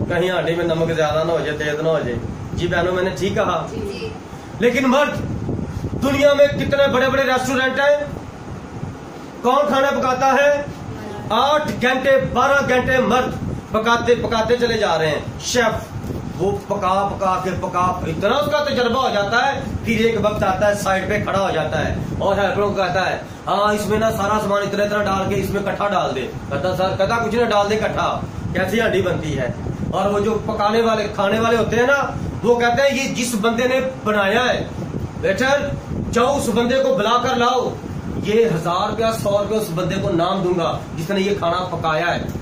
कहीं हांडी में नमक ज्यादा ना हो जाए, तेज ना हो जाए। जी बहनों, मैंने ठीक कहा? लेकिन मर्द, दुनिया में कितने बड़े बड़े रेस्टोरेंट हैं, कौन खाना पकाता है? 8 घंटे 12 घंटे मर्द पकाते पकाते चले जा रहे हैं। शेफ वो पका इतना उसका तजर्बा हो जाता है, फिर एक वक्त आता है साइड पे खड़ा हो जाता है और हेल्परों को कहता है हाँ इसमें ना सारा सामान इतना इतना डाल के इसमें कट्ठा डाल दे। कहता सर, कहता कुछ ना डाल दे कट्ठा, कैसी हांडी बनती है। और वो जो पकाने वाले खाने वाले होते हैं ना, वो कहते हैं ये जिस बंदे ने बनाया है, वेटर जाओ उस बंदे को बुला कर लाओ, ये 1000 रुपया 100 रुपया उस बंदे को नाम दूंगा जिसने ये खाना पकाया है।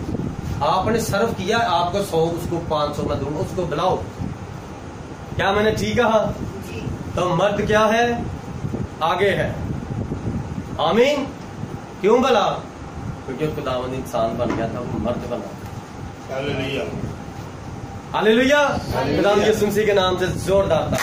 आपने सर्व किया, आपको 100, उसको 500 में दूंगा, उसको बुलाओ। क्या मैंने ठीक कहा? तो मर्द क्या है? आगे है। आमीन। क्यों भला? क्योंकि खुदावंद इंसान बन गया था, वो मर्द बना। Hallelujah, hallelujah. खुदावंद यीशु मसीह के नाम से जोरदार था।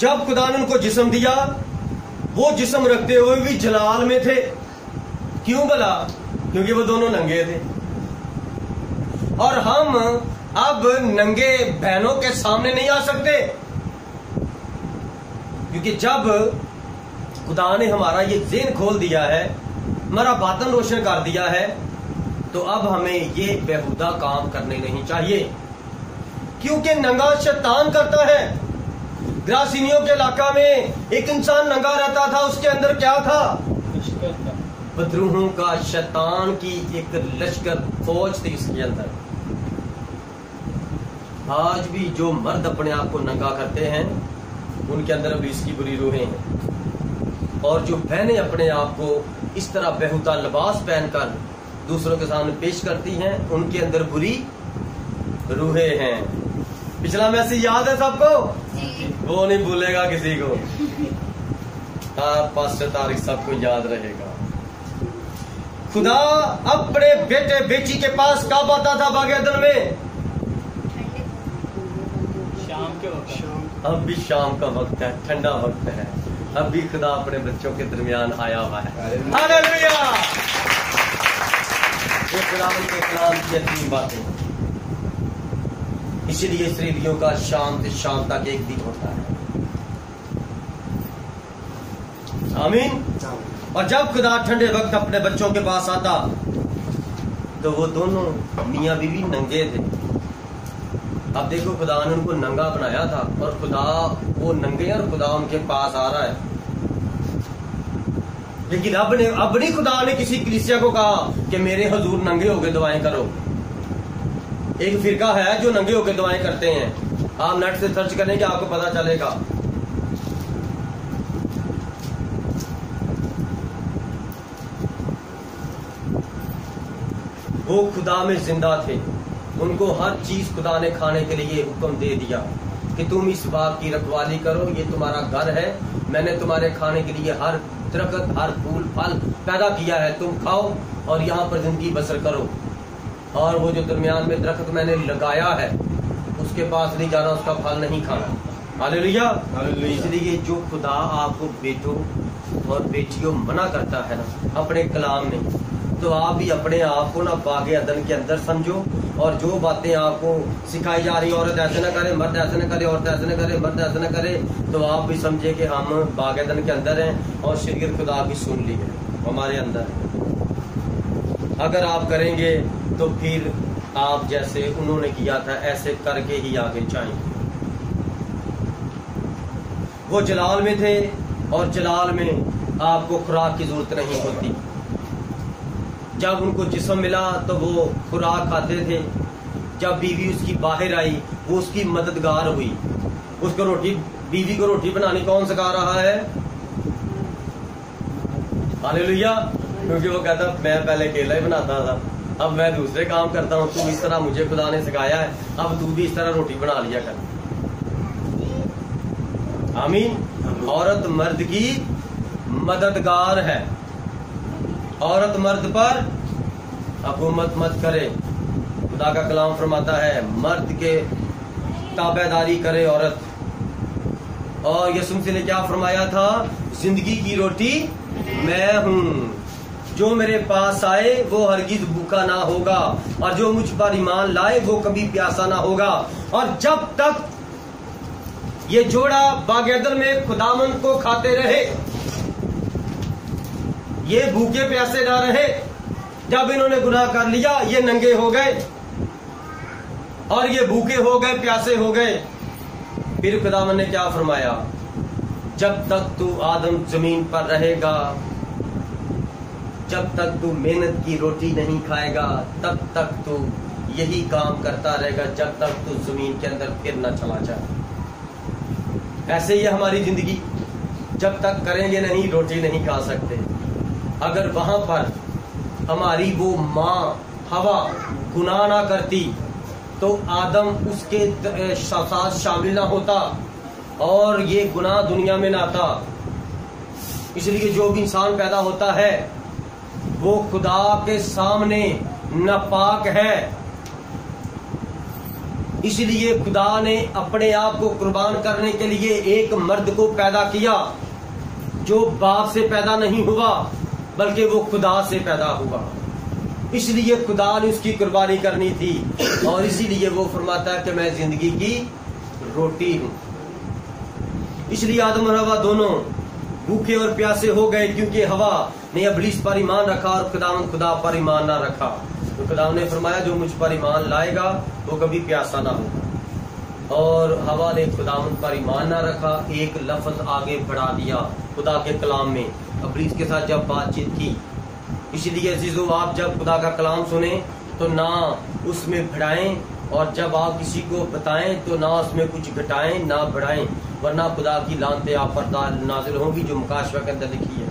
जब खुदा ने उनको जिस्म दिया, वो जिस्म रखते हुए भी जलाल में थे। क्यों भला? क्योंकि वो दोनों नंगे थे। और हम अब नंगे बहनों के सामने नहीं आ सकते, क्योंकि जब खुदा ने हमारा ये ज़हन खोल दिया है, हमारा बातन रोशन कर दिया है, तो अब हमें ये बेहुदा काम करने नहीं चाहिए। क्योंकि नंगा शैतान करता है। ग्रासीनियों के इलाका में एक इंसान नंगा रहता था, उसके अंदर क्या था? बदरूहों का शैतान की एक लश्कर फौज थी उसके अंदर। आज भी जो मर्द अपने आप को नंगा करते हैं, उनके अंदर अभी इसकी बुरी रूहें हैं। और जो बहनें अपने आप को इस तरह बेहुदा लिबास पहनकर दूसरों के सामने पेश करती हैं, उनके अंदर बुरी रूहें हैं। पिछला मैसेज याद है सबको? वो नहीं भूलेगा किसी को। पास्टर तारिक सबको याद रहेगा। खुदा अपने बेटे बेटी के पास कब आता था बागेदन में? शाम के वक्त। अब भी शाम का वक्त है, ठंडा वक्त है। अब भी खुदा अपने बच्चों के दरमियान आया हुआ है। हालेलुया। ये खुदावंद के कलाम की अजीम बातें। इसीलिए इसराइलियों का शाम से शाम तक एक दिन होता है। आमीन। और जब खुदा ठंडे वक्त अपने बच्चों के पास आता तो वो दोनों मियां बीवी नंगे थे। अब देखो, खुदा ने उनको नंगा बनाया था और खुदा वो नंगे और खुदा उनके पास आ रहा है। लेकिन अब नहीं खुदा ने किसी कलीसिया को कहा कि मेरे हुजूर नंगे होके दुआएं करो। एक फिरका है जो नंगे होके दुआएं करते हैं। आप नेट से सर्च करेंगे, आपको पता चलेगा। वो खुदा में जिंदा थे। उनको हर चीज खुदा ने खाने के लिए हुक्म दे दिया कि तुम इस बाग की रखवाली करो, ये तुम्हारा घर है, मैंने तुम्हारे खाने के लिए हर दरख्त हर फूल फल पैदा किया है, तुम खाओ और यहाँ पर जिंदगी बसर करो। और वो जो दरमियान में दरख्त मैंने लगाया है उसके पास नहीं जाना, उसका फल नहीं खाना। हालेलुया। इसलिए जो खुदा आपको बेटों और बेटियों मना करता है ना अपने कलाम में, तो आप भी अपने आप को ना बागे अदन के अंदर समझो। और जो बातें आपको सिखाई जा रही है, औरत ऐसे न करे, मर्द ऐसे न करे, औरत ऐसे न करे, मर्द ऐसे न करे, तो आप भी समझे कि हम बागे अदन के अंदर हैं और शरीयत खुदा की सुन ली है हमारे अंदर। अगर आप करेंगे तो फिर आप जैसे उन्होंने किया था ऐसे करके ही आगे जाएंगे। वो जलाल में थे और जलाल में आपको खुराक की जरूरत नहीं होती। जब उनको जिस्म मिला तो वो खुराक खाते थे। जब बीवी उसकी बाहर आई, वो उसकी मददगार हुई। उसको बीवी को रोटी बनानी कौन सिखा रहा है? हालेलुया। क्योंकि वो कहता मैं पहले केला ही बनाता था, अब मैं दूसरे काम करता हूँ, तू इस तरह मुझे खुदा ने सिखाया है, अब तू भी इस तरह रोटी बना लिया कर। आमीन। औरत मर्द की मददगार है। औरत मर्द पर हुकूमत मत करे। खुदा का कलाम फरमाता है मर्द के ताबेदारी करे औरत। और यीशु मसीह ने क्या फरमाया था? जिंदगी की रोटी मैं हूँ, जो मेरे पास आए वो हरगिज भूखा ना होगा, और जो मुझ पर ईमान लाए वो कभी प्यासा ना होगा। और जब तक ये जोड़ा बागेदन में खुदामंद को खाते रहे, ये भूखे प्यासे ना रहे। जब इन्होंने गुनाह कर लिया, ये नंगे हो गए और ये भूखे हो गए, प्यासे हो गए। फिर खुदावंद ने क्या फरमाया? जब तक तू आदम जमीन पर रहेगा, जब तक तू मेहनत की रोटी नहीं खाएगा, तब तक तू यही काम करता रहेगा, जब तक तू जमीन के अंदर फिर न चला जाए। ऐसे ही हमारी जिंदगी, जब तक करेंगे नहीं रोटी नहीं खा सकते। अगर वहां पर हमारी वो माँ हवा गुनाह ना करती तो आदम उसके साथ शामिल ना होता और ये गुनाह दुनिया में ना आता। इसलिए जो भी इंसान पैदा होता है वो खुदा के सामने नापाक है। इसलिए खुदा ने अपने आप को कुर्बान करने के लिए एक मर्द को पैदा किया जो बाप से पैदा नहीं हुआ बल्कि वो खुदा से पैदा हुआ। इसलिए खुदा ने उसकी कुर्बानी करनी थी और इसीलिए वो फरमाता है कि मैं जिंदगी की रोटी हूं। इसलिए आदम और हवा दोनों भूखे और प्यासे हो गए क्योंकि हवा ने इब्लीस पर ईमान रखा और खुदा पर ईमान ना रखा। तो खुदा ने फरमाया जो मुझ पर ईमान लाएगा वो कभी प्यासा ना होगा। और हवा ने खुदावंद पर ईमान ना रखा, एक लफ्ज आगे बढ़ा दिया खुदा के कलाम में इब्लीस के साथ जब बातचीत की। इसलिए अजीजों, आप जब खुदा का कलाम सुने तो ना उसमें बढ़ाएं और जब आप किसी को बताएं तो ना उसमें कुछ घटाएं ना बढ़ाएं, वरना खुदा की लानतें आप पर नाजिल होंगी जो मुकाशवा के अंदर लिखी है।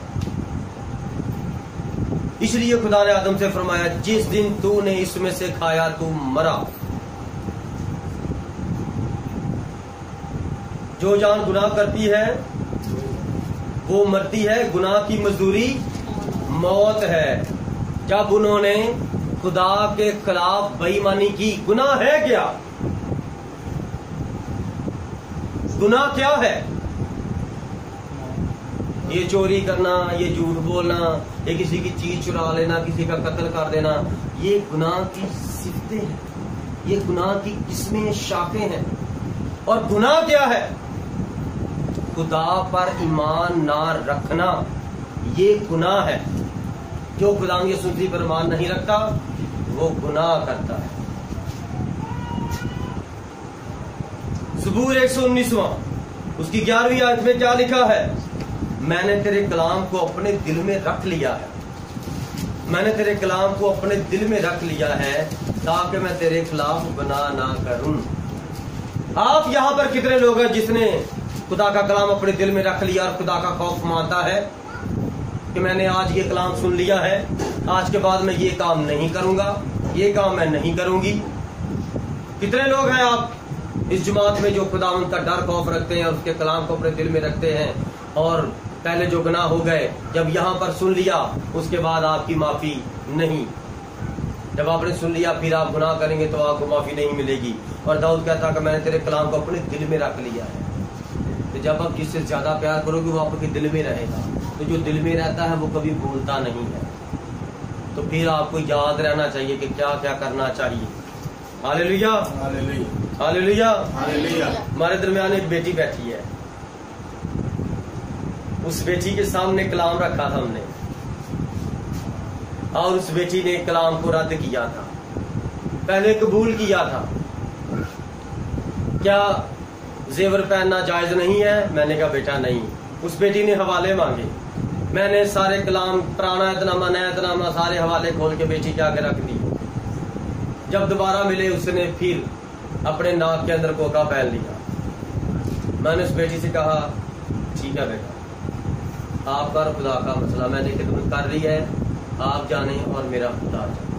इसलिए खुदा ने आदम से फरमाया, जिस दिन तूने इसमें से खाया तू मरा। जो जान गुनाह करती है वो मरती है, गुनाह की मजदूरी मौत है। जब उन्होंने खुदा के खिलाफ बेईमानी की, गुनाह है क्या? गुनाह क्या है? ये चोरी करना, ये झूठ बोलना, ये किसी की चीज चुरा लेना, किसी का कत्ल कर देना, ये गुनाह की सिफतें हैं, ये गुनाह की किस्में, शाखें हैं। और गुनाह क्या है? खुदा पर ईमान ना रखना, ये गुनाह है। जो खुदा की सुनती पर ईमान नहीं रखता वो गुनाह करता है। ज़बूर 119वां उसकी 11वीं आयत में क्या लिखा है? मैंने तेरे कलाम को अपने दिल में रख लिया है, मैंने तेरे कलाम को अपने दिल में रख लिया है ताकि मैं तेरे खिलाफ गुनाह ना करूं। आप यहां पर कितने लोग हैं जिसने खुदा का कलाम अपने दिल में रख लिया और खुदा का खौफ मानता है कि मैंने आज ये कलाम सुन लिया है, आज के बाद मैं ये काम नहीं करूंगा, ये काम मैं नहीं करूंगी? कितने लोग हैं आप इस जमात में जो खुदा उनका डर खौफ रखते हैं और उसके कलाम को अपने दिल में रखते हैं, और पहले जो गुनाह हो गए जब यहां पर सुन लिया उसके बाद आपकी माफी नहीं। जब आपने सुन लिया फिर आप गुनाह करेंगे तो आपको माफी नहीं मिलेगी। और दाऊद कहता कि मैंने तेरे कलाम को अपने दिल में रख लिया है। तो जब आप जिससे ज्यादा प्यार करोगे वो आपके दिल में रहेगा। तो जो दिल में रहता है वो कभी भूलता नहीं है। तो फिर आपको याद रहना चाहिए कि क्या क्या करना चाहिए। Hallelujah, hallelujah, hallelujah. हमारे दरमियान एक बेटी बैठी है, उस बेटी के सामने कलाम रखा था हमने, और उस बेटी ने कलाम को रद्द किया था, पहले कबूल किया था। क्या जेवर पहनना जायज नहीं है? मैंने कहा बेटा नहीं। उस बेटी ने हवाले मांगे, मैंने सारे कलाम, पुराना एतनामा, नया एतनामा, सारे हवाले खोल के बेटी के आगे रख दी। जब दोबारा मिले उसने फिर अपने नाक के अंदर कोका पहन लिया। मैंने उस बेटी से कहा ठीक है बेटा, आपका और खुदा का मसला, मैंने खिदमत कर ली है, आप जाने और मेरा खुदा जाने।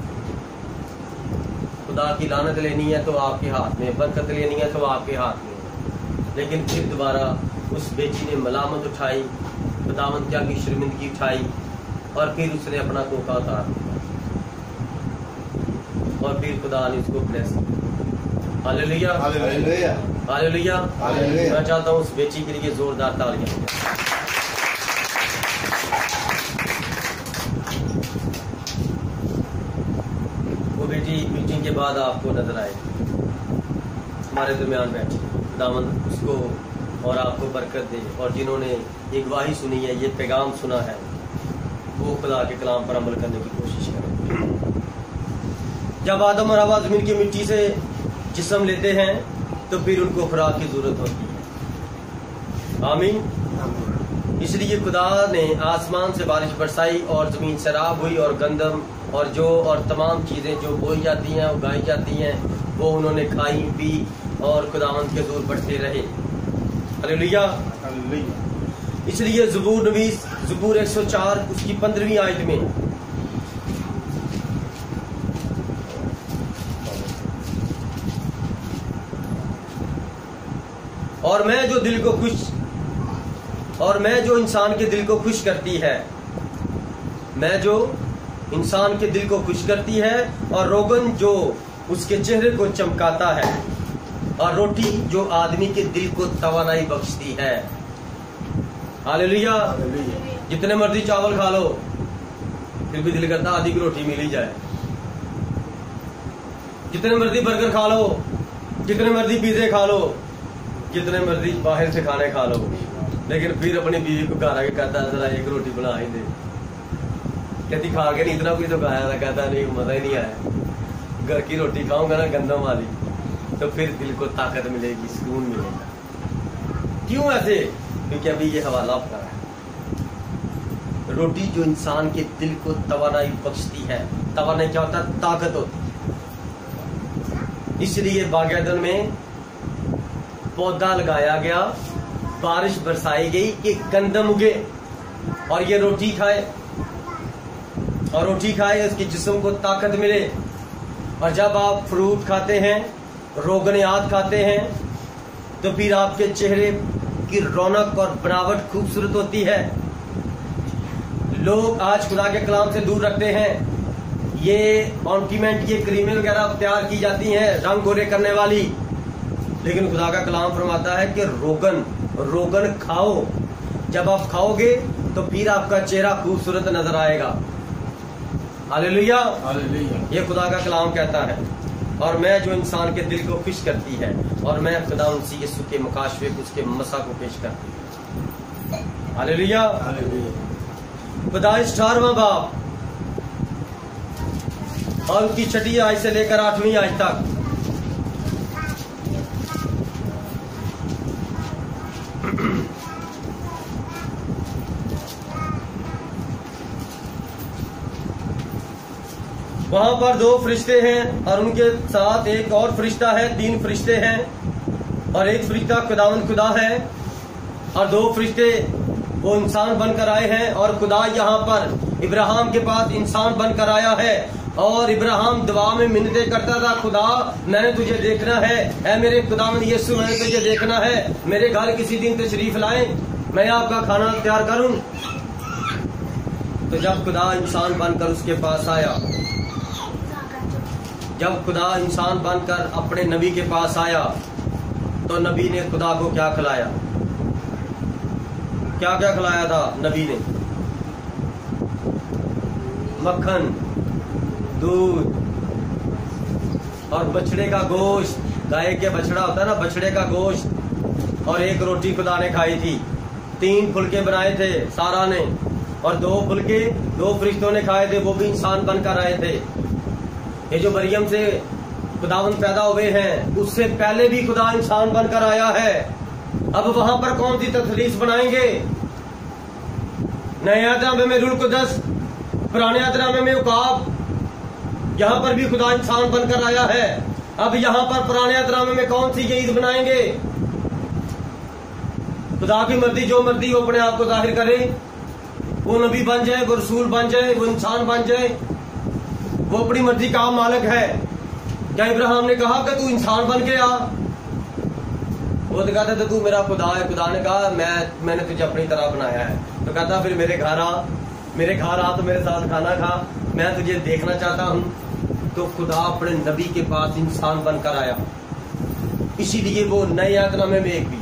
खुदा की लानत लेनी है तो आपके हाथ में, बरकत लेनी है तो आपके हाथ में। लेकिन फिर दोबारा उस बेटी ने मलामत उठाई, खुदावंद क्या की शर्मिंदगी उठाई, और फिर उसने अपना कोका उतार दिया, और फिर खुदा ने उसको ब्लेस किया। Hallelujah, hallelujah, hallelujah, hallelujah. मैं चाहता हूँ उस बेटी के लिए जोरदार तालियां। वो बेटी मीटिंग के बाद आपको नजर आए, हमारे दरमियान बैठी। खुदावंद उसको और आपको बरकत दे, और जिन्होंने ये गवाही सुनी है, ये पैगाम सुना है, वो खुदा के कलाम पर अमल करने की कोशिश करें। जब आदम और हवा जमीन की मिट्टी से जिस्म लेते हैं तो फिर उनको खुराक की जरूरत होती है। आमीन। इसलिए खुदा ने आसमान से बारिश बरसाई और जमीन सैराब हुई, और गंदम और जौ और तमाम चीजें जो बोई जाती हैं, उगाई जाती हैं, वो उन्होंने खाई पी और खुदावंद के दूर बढ़ते रहे। Hallelujah, hallelujah. इसलिए ज़बूर नवीस, ज़बूर 104 उसकी 15वीं आयत में, और मैं जो इंसान के दिल को खुश करती है, मैं जो इंसान के दिल को खुश करती है, और रोगन जो उसके चेहरे को चमकाता है, और रोटी जो आदमी के दिल को तवानाई बख्शती है। हालेलुया। जितने मर्जी चावल खा लो फिर भी दिल करता आधी की रोटी मिल ही जाए। जितने मर्जी बर्गर खा लो, जितने मर्जी पिज्जे खा लो, जितने मर्जी बाहर से खाने खा लो, लेकिन फिर अपनी बीवी को घर आके कहता है जरा एक रोटी बना ही दे। कहती खा के नहीं, इतना कोई तो खाया था, कहता नहीं मजा ही नहीं आया। घर की रोटी खाऊंगा ना गंदम वाली, तो फिर दिल को ताकत मिलेगी, सुकून मिलेगा। क्यों ऐसे? क्योंकि अभी ये हवाला आपका है। रोटी जो इंसान के दिल को तवानाई बख्शती है। तवानाई क्या होता है? ताकत होती है। इसलिए बागेदन में पौधा लगाया गया, बारिश बरसाई गई कि गंदम उगे और ये रोटी खाए। और रोटी खाए, उसके जिस्म को ताकत मिले। और जब आप फ्रूट खाते हैं, रोगनियात खाते हैं, तो फिर आपके चेहरे की रौनक और बनावट खूबसूरत होती है। लोग आज खुदा के कलाम से दूर रखते हैं। ये ऑन्टीमेंट, ये क्रीमें वगैरह तैयार की जाती हैं रंग गोरे करने वाली, लेकिन खुदा का कलाम फरमाता है कि रोगन खाओ। जब आप खाओगे तो फिर आपका चेहरा खूबसूरत नजर आएगा। हालेलुया, ये खुदा का कलाम कहता है। और मैं जो इंसान के दिल को खुश करती है, और मैं खुदा उनसी यीशु के मुकाशवे को, उसके मसा को पेश करती हूँ। हालेलुया। पैदाइश 18वां बाब और उसकी 6वीं आयत से लेकर 8वीं आयत तक। वहां पर 2 फरिश्ते हैं और उनके साथ एक और फरिश्ता है। 3 फरिश्ते हैं और एक फरिश्ता खुदावंद खुदा है, और 2 फरिश्ते वो इंसान बनकर आए हैं। और खुदा यहाँ पर इब्राहिम के पास इंसान बनकर आया है, और इब्राहिम दुआ में मिन्नतें करता था, खुदा मैंने तुझे देखना है, ऐ मेरे खुदावंद यीशु मैंने तुझे देखना है, मेरे घर किसी दिन तशरीफ लाएं, मैं आपका खाना तैयार करूं। तो जब खुदा इंसान बनकर उसके पास आया, जब खुदा इंसान बनकर अपने नबी के पास आया, तो नबी ने खुदा को क्या खिलाया? क्या क्या खिलाया था नबी ने? मक्खन, दूध और बछड़े का गोश्त। गाय के बछड़ा होता है ना, बछड़े का गोश्त। और एक रोटी खुदा ने खाई थी। 3 फुलके बनाए थे सारा ने, और 2 फुलके 2 फरिश्तों ने खाए थे, वो भी इंसान बनकर आए थे। ये जो मरियम से खुदावंद पैदा हुए हैं, उससे पहले भी खुदा इंसान बनकर आया है। अब वहां पर कौन सी तसलीस बनाएंगे? नए आदनामे में रूह कुदस, पुराने आदनामे में उकाब। यहाँ पर भी खुदा इंसान बनकर आया है। अब यहाँ पर पुराने आदनामे में कौन सी ईद बनाएंगे? खुदा की मर्जी, जो मर्जी वो अपने आप को जाहिर करे, वो नबी बन जाए, वो रसूल बन जाए, वो इंसान बन जाए, वो अपनी मर्जी का मालिक है। क्या इब्राहिम ने कहा कि तू इंसान बन के आ? वो तो कहता था तू मेरा खुदा है। खुदा ने कहा मैंने तुझे अपनी तरह बनाया है। तो कहता फिर मेरे घर आ तो मेरे साथ खाना खा, मैं तुझे देखना चाहता हूँ। तो खुदा अपने नबी के पास इंसान बनकर आया। इसीलिए वो नए आदनामे में एक भी,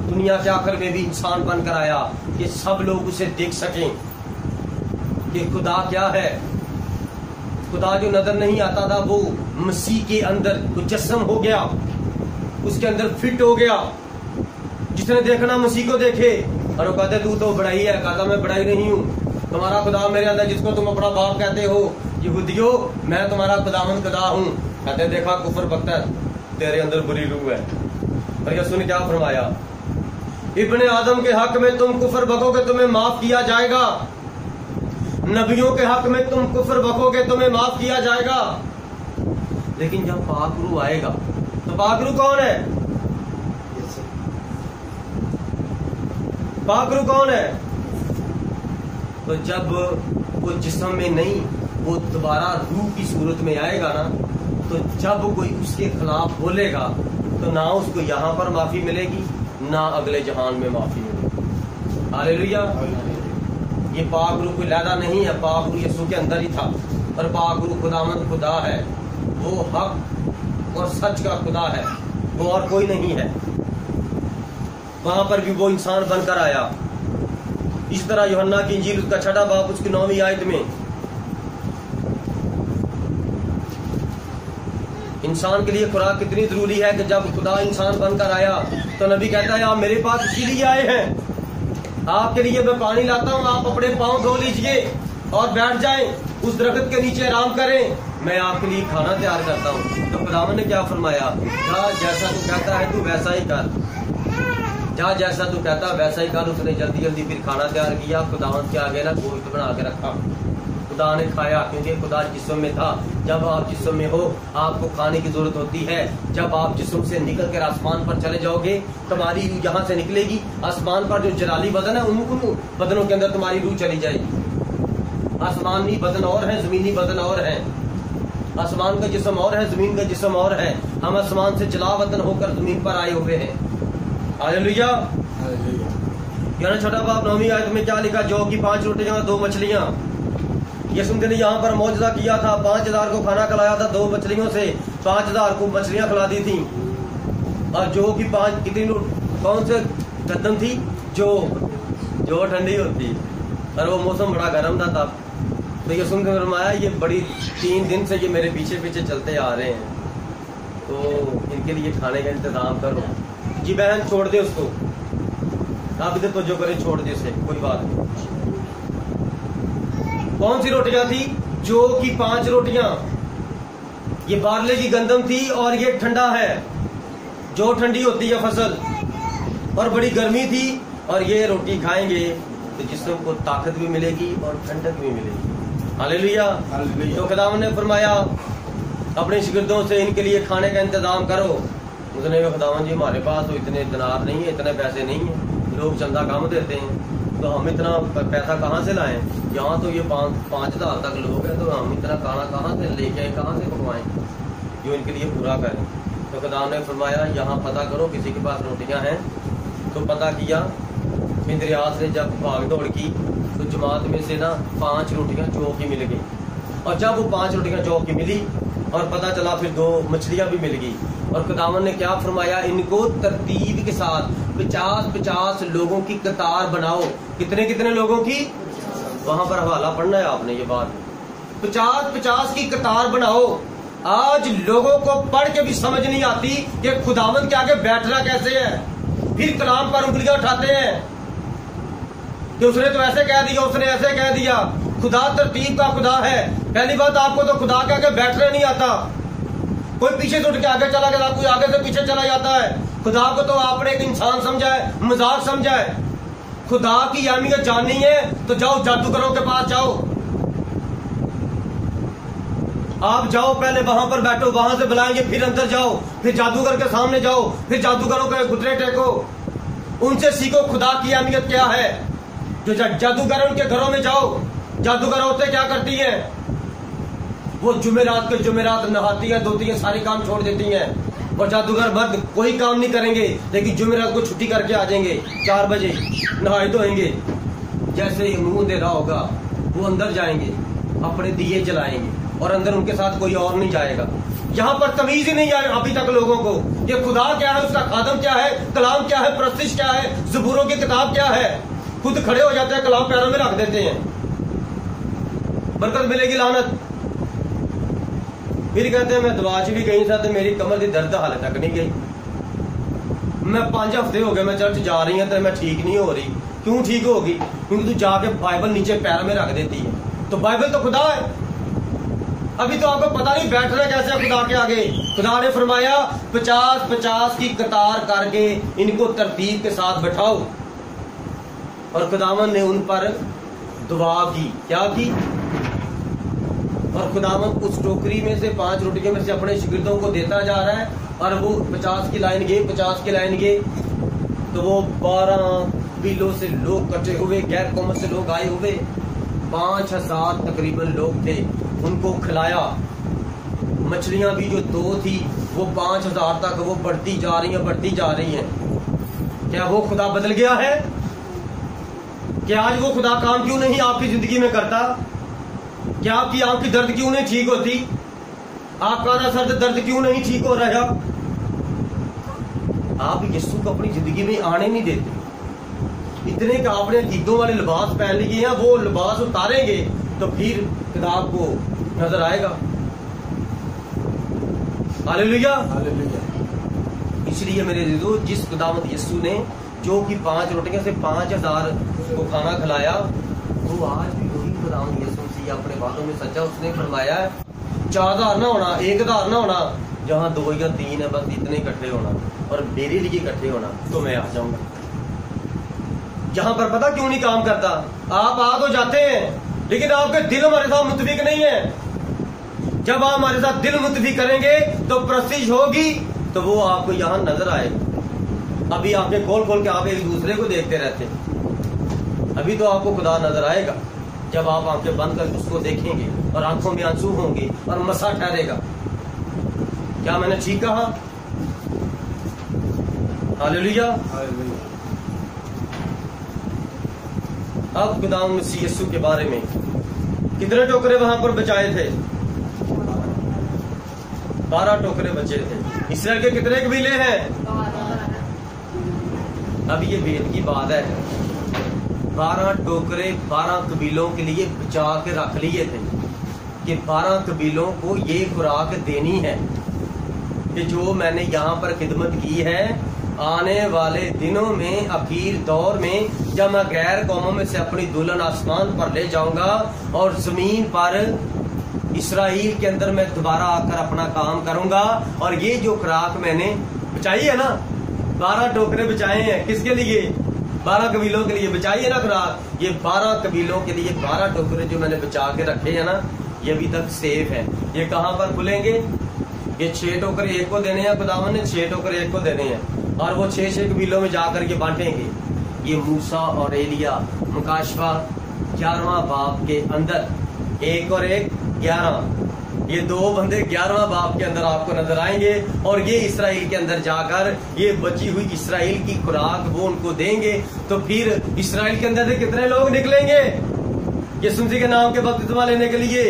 दुनिया के आखिर में भी इंसान बनकर आया, कि सब लोग उसे देख सकें कि खुदा क्या है। खुदा जो नजर नहीं आता था, वो मसीह के अंदर मुजस्सम हो गया, उसके अंदर फिट हो गया। जिसने देखना मसीह को देखे। और वो कहते तू तो बड़ाई है। कहता मैं बड़ाई नहीं हूँ, तुम्हारा खुदा मेरे अंदर, जिसको तुम अपना बाप कहते हो यहूदियों, मैं तुम्हारा खुदावंद खुदा हूँ। कहते देखा कुफर बख्तर, तेरे अंदर बुरी रूह है। और यीशु ने क्या फरमाया? इब्ने आदम के हक में तुम कुफर बकोगे, तुम्हें माफ किया जाएगा। नबियों के हक में तुम कुफर बकोगे, तुम्हें माफ किया जाएगा। लेकिन जब पाक रूह आएगा, तो पाक रूह कौन है? पाक रूह कौन है? तो जब वो जिस्म में नहीं, वो दोबारा रूह की सूरत में आएगा ना, तो जब कोई उसके खिलाफ बोलेगा, तो ना उसको यहाँ पर माफी मिलेगी, ना अगले जहान में माफी मिलेगी। हालेलुया। ये पाक रूह कोई लैदा नहीं है, पाक रूह यीशु के अंदर ही था। और पाक रूह खुदावंद खुदा है, वो हक और सच का खुदा है, वो और कोई नहीं है। वहां पर भी वो इंसान बनकर आया। इस तरह यूहन्ना की इंजील उसका 6वां बाब उसकी 9वीं आयत में इंसान के लिए खुराक कितनी जरूरी है, कि जब खुदा इंसान बनकर आया तो नबी कहता है आप मेरे पास इसीलिए आए हैं, आपके लिए मैं पानी लाता हूँ, आप अपने पाँव धो लीजिए और बैठ जाएं, उस दरख्त के नीचे आराम करें, मैं आपके लिए खाना तैयार करता हूँ। तो खुदावन ने क्या फरमाया? जा जैसा तू कहता है तू वैसा ही कर, जा जैसा तू कहता वैसा ही कर। उसने जल्दी जल्दी फिर खाना तैयार किया, खुदावन के आगे ना गोश्त बना के रखा, खुदा ने खाया, क्योंकि खुदा जिस्म में था। जब आप जिस्म में हो, आपको खाने की जरूरत होती है। जब आप जिस्म से निकल कर आसमान पर चले जाओगे, तुम्हारी रूह यहाँ से निकलेगी, आसमान पर जो जलाली बदन है उन बदनों के अंदर तुम्हारी रूह चली जाएगी। आसमानी बदन और है, जमीनी बदन और है। आसमान का जिस्म और है, जमीन का जिस्म और है। हम आसमान से जला वतन होकर जमीन पर आए हुए हैं। हालेलुया। यानी छोटा बाप 9वीं आयत में क्या लिखा? जौ की 5 रोटियां 2 मछलियां। यीशु ने यहाँ पर मौजज़ा किया था, 5000 को खाना खिलाया था, 2 मछलियों से 5000 को मछलियां खिला दी थी। और जौ की 5 कितनी कौन से गंदम थी? जो ठंडी होती और वो मौसम बड़ा गर्म था तब। तो यीशु ने फरमाया ये बड़ी 3 दिन से ये मेरे पीछे पीछे चलते आ रहे हैं, तो इनके लिए खाने का इंतजाम करो। जी बहन छोड़ दे उसको, आप इधर तो जो करें छोड़ दे उसे, कोई बात नहीं। कौन सी रोटियां थी? जौ की 5 रोटियां। ये बारले की गंदम थी और ये ठंडा है। जो ठंडी होती है फसल, और बड़ी गर्मी थी। और ये रोटी खाएंगे तो जिस्म को ताकत भी मिलेगी और ठंडक भी मिलेगी। हालेलुया। तो खुदावंद ने फरमाया अपने शागिर्दों से इनके लिए खाने का इंतजाम करो। उसने कहा खुदावंद जी हमारे पास तो इतने दिनार नहीं है, इतने पैसे नहीं है, लोग चंदा कम देते हैं, तो हम इतना पैसा कहाँ से लाएं? यहाँ तो ये 5,000 तक लोग हैं, तो हम इतना खाना कहाँ से लेके आए, कहाँ से पकवाएं जो इनके लिए पूरा करें? तो खुदावंद ने फरमाया यहाँ पता करो किसी के पास रोटियां हैं। तो पता किया, इंद्रियास ने जब भाग दौड़ की तो जमात में से ना 5 रोटियां जौ की मिल गई। और जब वो 5 रोटियां जौ की मिली और पता चला फिर 2 मछलियां भी मिल गई। और खुदावंद ने क्या फरमाया? इनको तरतीब के साथ 50-50 लोगों की कतार बनाओ। कितने लोगों की? वहां पर हवाला पढ़ना है आपने ये बात। 50-50 की कतार बनाओ। आज लोगों को पढ़ के भी समझ नहीं आती कि खुदावंद के आगे बैठना कैसे है। फिर कलाम पर उंगलियां उठाते हैं कि उसने तो ऐसे कह दिया, उसने ऐसे कह दिया। खुदा तरतीब का खुदा है। पहली बात, आपको तो खुदा के आगे बैठना नहीं आता। कोई पीछे से उठ के आगे चला गया, कोई आगे से पीछे चला जाता है। खुदा को तो आपने एक इंसान समझा है, मजाक समझा है। खुदा की अहमियत जाननी है तो जाओ जादूगरों के पास जाओ। आप जाओ, पहले वहां पर बैठो, वहां से बुलाएंगे, फिर अंदर जाओ, फिर जादूगर के सामने जाओ, फिर जादूगरों के घुटने टेको, उनसे सीखो खुदा की अहमियत क्या है। जो जादूगर उनके घरों में जाओ। जादूगर औरतें क्या करती हैं? वो जुमेरात के जुमेरात नहाती हैं, धोती हैं, सारे काम छोड़ देती हैं। और जादूगर मर्द कोई काम नहीं करेंगे, लेकिन जुमेरात को छुट्टी करके आ जाएंगे 4 बजे, नहाए धोएंगे। जैसे ही मुंह दे रहा होगा वो अंदर जाएंगे, अपने दिए जलाएंगे और अंदर उनके साथ कोई और नहीं जाएगा। यहाँ पर तमीज ही नहीं आई अभी तक लोगों को। ये खुदा क्या है, उसका खादम क्या है, कलाम क्या है, प्रस्तिश क्या है, ज़बूरों की किताब क्या है। खुद खड़े हो जाते हैं, कलाम पैरों में रख देते हैं, बरकत मिलेगी, लानत। फिर कहते हैं मैं दवाच भी गई था तो मेरी कमर की दर्द हाले तक नहीं गई। मैं 5 हफ्ते हो गए मैं चर्च जा रही हूं तो मैं ठीक नहीं हो रही। क्यों ठीक होगी? क्योंकि तू जाके बाइबल नीचे पैर में रख देती है। तो बाइबल तो खुदा है। अभी तो आपको पता नहीं बैठना कैसे है खुदा के आगे। खुदा ने फरमाया 50-50 की कतार करके इनको तरतीब के साथ बैठाओ। और खुदावन ने उन पर दुआ की। क्या की? और खुदावन उस टोकरी में से 5 रोटियों में से अपने शागिर्दों को देता जा रहा है। और वो 50 की लाइन गए, 50 की लाइन गए, तो वो 12 बिलों से लोग इकट्ठे हुए, गैर कौम से लोग आए हुए, 5000 तकरीबन लोग थे। उनको खिलाया। मछलियां भी जो 2 थी वो 5000 तक वो बढ़ती जा रही हैं। क्या वो खुदा बदल गया है? क्या आज वो खुदा काम क्यों नहीं आपकी जिंदगी में करता? क्या आपकी आंख की दर्द क्यों नहीं ठीक होती? आपका ना सर दर्द क्यों नहीं ठीक हो रहा? आप यीशु को अपनी जिंदगी में आने नहीं देते। इतने का आपने अकीदों वाले लिबास पहन लिए हैं, वो लिबास उतारेंगे तो फिर किताब को नजर आएगा। हालेलुया। इसलिए मेरे अज़ीज़ों, जिस खुदावंद यीशु ने जो कि 5 रोटियों से 5000 को खाना खिलाया, वो आज भी वही खुदावंद यीशु मसीह अपने बातों में सच्चा। उसने फरमाया 4000 ना होना, 1000 ना होना, जहां 2 या 3 है बस इतने इकट्ठे होना और मेरे लिए इकट्ठे होना, तो मैं आ जाऊंगा। जहां पर पता क्यों नहीं काम करता? आप आ तो जाते हैं लेकिन आपके दिल हमारे साथ मुतफिक नहीं है। जब आप हमारे साथ दिल मुतफिक करेंगे तो प्रस्तिश होगी, तो वो आपको यहां नजर आएगा। अभी आंखें खोल खोल के आप एक दूसरे को देखते रहते हैं, अभी तो आपको खुदा नजर आएगा। जब आप आंखें बंद करके उसको देखेंगे और आंखों में आंसू होंगे और मसा ठहरेगा। क्या मैंने ठीक कहा? हालेलुया। अब खुदावंद मसीह यीशु के बारे में कितने टोकरे वहां पर बचाए थे? 12 टोकरे बचे थे। इसराइल के कितने कबीले हैं? अब ये भेद की बात है। 12 टोकरे 12 कबीलों के लिए बचा के रख लिए थे कि 12 कबीलों को ये खुराक देनी है कि जो मैंने यहाँ पर खिदमत की है, आने वाले दिनों में अखीर दौर में जब मैं गैर कौमों में से अपनी दुल्हन आसमान पर ले जाऊंगा और जमीन पर इसराइल के अंदर मैं दोबारा आकर अपना काम करूंगा। और ये जो खुराक मैंने बचाई है ना, 12 टोकरे बचाए हैं, किसके लिए? 12 कबीलों के लिए बचाई है ना खुराक। ये 12 कबीलों के लिए 12 टोकरे जो मैंने बचा के रखे हैं ना, ये अभी तक सेफ है। ये कहां पर खुलेंगे? ये 6 टोकरे एक को देने हैं, खुदावन ने 6 टोकरे एक को देने हैं और वो 6 कबीलों में जाकर के बांटेंगे। ये मूसा और एलिया मुकाशवा 11वां बाब के अंदर 1 और 1 11, ये 2 बंदे 11वां बाब के अंदर आपको नजर आएंगे और ये इसराइल के अंदर जाकर ये बची हुई इसराइल की खुराक वो उनको देंगे। तो फिर इसराइल के अंदर से कितने लोग निकलेंगे यीशु मसीह के नाम के बपतिस्मा लेने के लिए?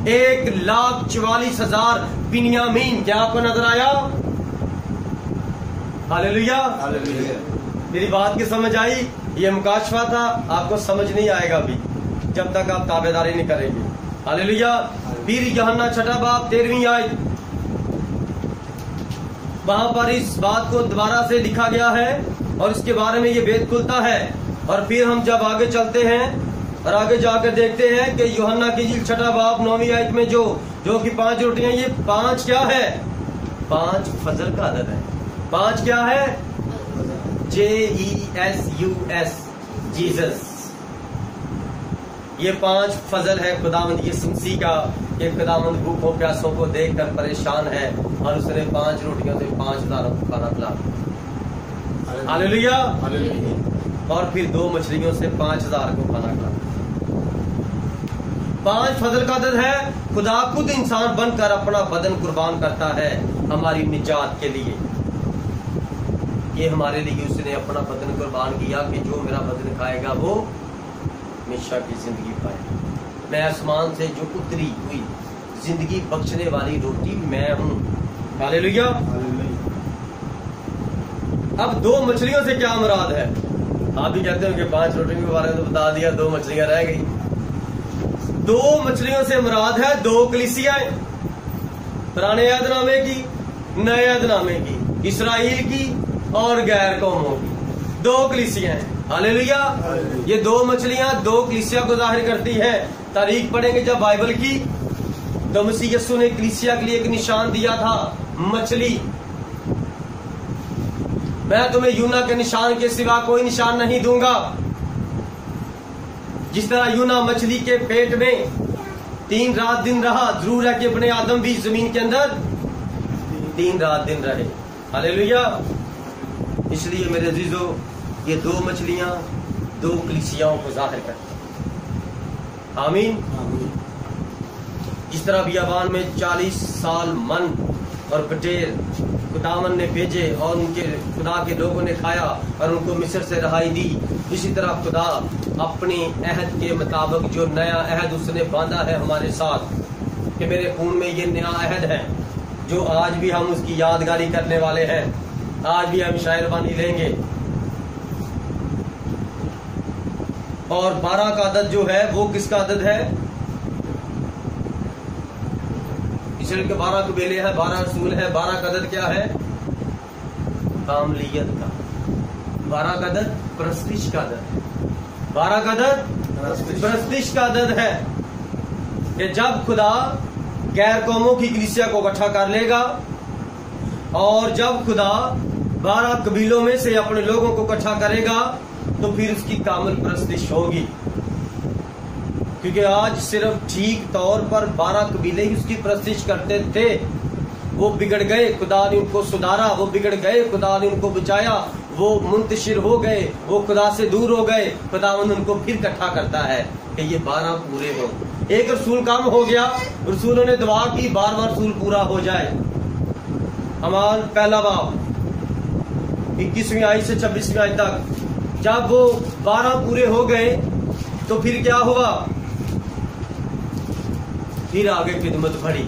1,44,000 बिन्यामीन। क्या आपको नजर आया? हालेलुया। मेरी बात की समझ आई? ये मुकाशवा था, आपको समझ नहीं आएगा अभी जब तक आप ताबेदारी नहीं करेंगे। हालेलुया। फिर यूहन्ना 6 बाब 13वीं आयत, वहां पर इस बात को दोबारा से लिखा गया है और इसके बारे में ये भेद खुलता है। और फिर हम जब आगे चलते हैं और आगे जाकर देखते हैं कि यूहन्ना की इंजील 6 बाब 9वीं आयत में जो कि 5 रोटियां, ये 5 क्या है? 5 फजल का अदद है। 5 क्या है? JESUS, Jesus. ये 5 फजल है खुदावंद यीशु मसीह का। ये खुदावंद भूखों प्यासों को देखकर परेशान है और उसने 5 रोटियों से 5,000 को खाना खिलाया। हालेलुया। और फिर 2 मछलियों से 5,000 को खाना खिलाया। 5 फजल का अदद है। खुदा खुद इंसान बनकर अपना बदन कुर्बान करता है हमारी निजात के लिए। ये हमारे लिए उसने अपना बदन कुर्बान किया कि जो मेरा बदन खाएगा वो हमेशा की जिंदगी पाए। मैं आसमान से जो उतरी हुई जिंदगी बख्शने वाली रोटी मैं हूं। हालेलुया। अब 2 मछलियों से क्या मुराद है? आप भी कहते हो कि 5 रोटियों के बारे में तो बता दिया, 2 मछलियां रह गई। 2 मछलियों से मुराद है 2 कलीसियाएं, पुराने यादनामे की, नए यादनामे की, इसराइल की और गैर कौमों की। 2 कलीसियां हैं। हालेलुया। ये 2 मछलियां 2 कलीसिया को जाहिर करती है। तारीख पढ़ेंगे जब बाइबल की, तो मसीह यीशु ने कलीसिया के लिए एक निशान दिया था, मछली। मैं तुम्हें यूना के निशान के सिवा कोई निशान नहीं दूंगा। जिस तरह यूना मछली के पेट में 3 रात दिन रहा, जरूर है कि अपने आदम भी जमीन के अंदर 3 रात दिन रहे। हालेलुया। इसलिए मेरे अजीजों, ये 2 मछलियां 2 कलीसियाओं को जाहिर करती हैं। आमीन। जिस तरह बियाबान में 40 साल मन और बटेर खुदावन ने भेजे और उनके खुदा के लोगों ने खाया और उनको मिस्र से रहाई दी, इसी तरह खुदा अपने अहद के मुताबिक जो नया अहद उसने बांधा है हमारे साथ कि मेरे खून में ये नया अहद है, जो आज भी हम उसकी यादगारी करने वाले हैं। आज भी हम शायरबानी लेंगे। और 12 का अदद जो है वो किसका अदद है? इसराइल के 12 कबीले हैं, 12 रसूल है। 12 का अदद क्या है? कामलियत का। 12 का अदद प्रस्तिश का अदद। 12 का अदद प्रस्तिश का अदद है कि जब खुदा गैर कौमों की कलीसिया को इकट्ठा कर लेगा और जब खुदा 12 कबीलों में से अपने लोगों को इकट्ठा करेगा तो फिर उसकी कामिल परस्तिश होगी। क्योंकि आज सिर्फ ठीक तौर पर 12 कबीले ही उसकी परस्तिश करते थे। वो बिगड़ गए, खुदा ने उनको सुधारा। वो बिगड़ गए, खुदा ने उनको बचाया। वो मुंतशिर हो गए, वो खुदा से दूर हो गए, खुदावंद उनको फिर इकट्ठा करता है कि ये 12 पूरे हो। एक रसूल कम हो गया, रसूलों ने दुआ की 12वां रसूल पूरा हो जाए। अमाल पहला बाब 21वीं आयत से 26वीं आयत तक जब वो 12 पूरे हो गए तो फिर क्या हुआ? फिर आगे खिदमत बढ़ी,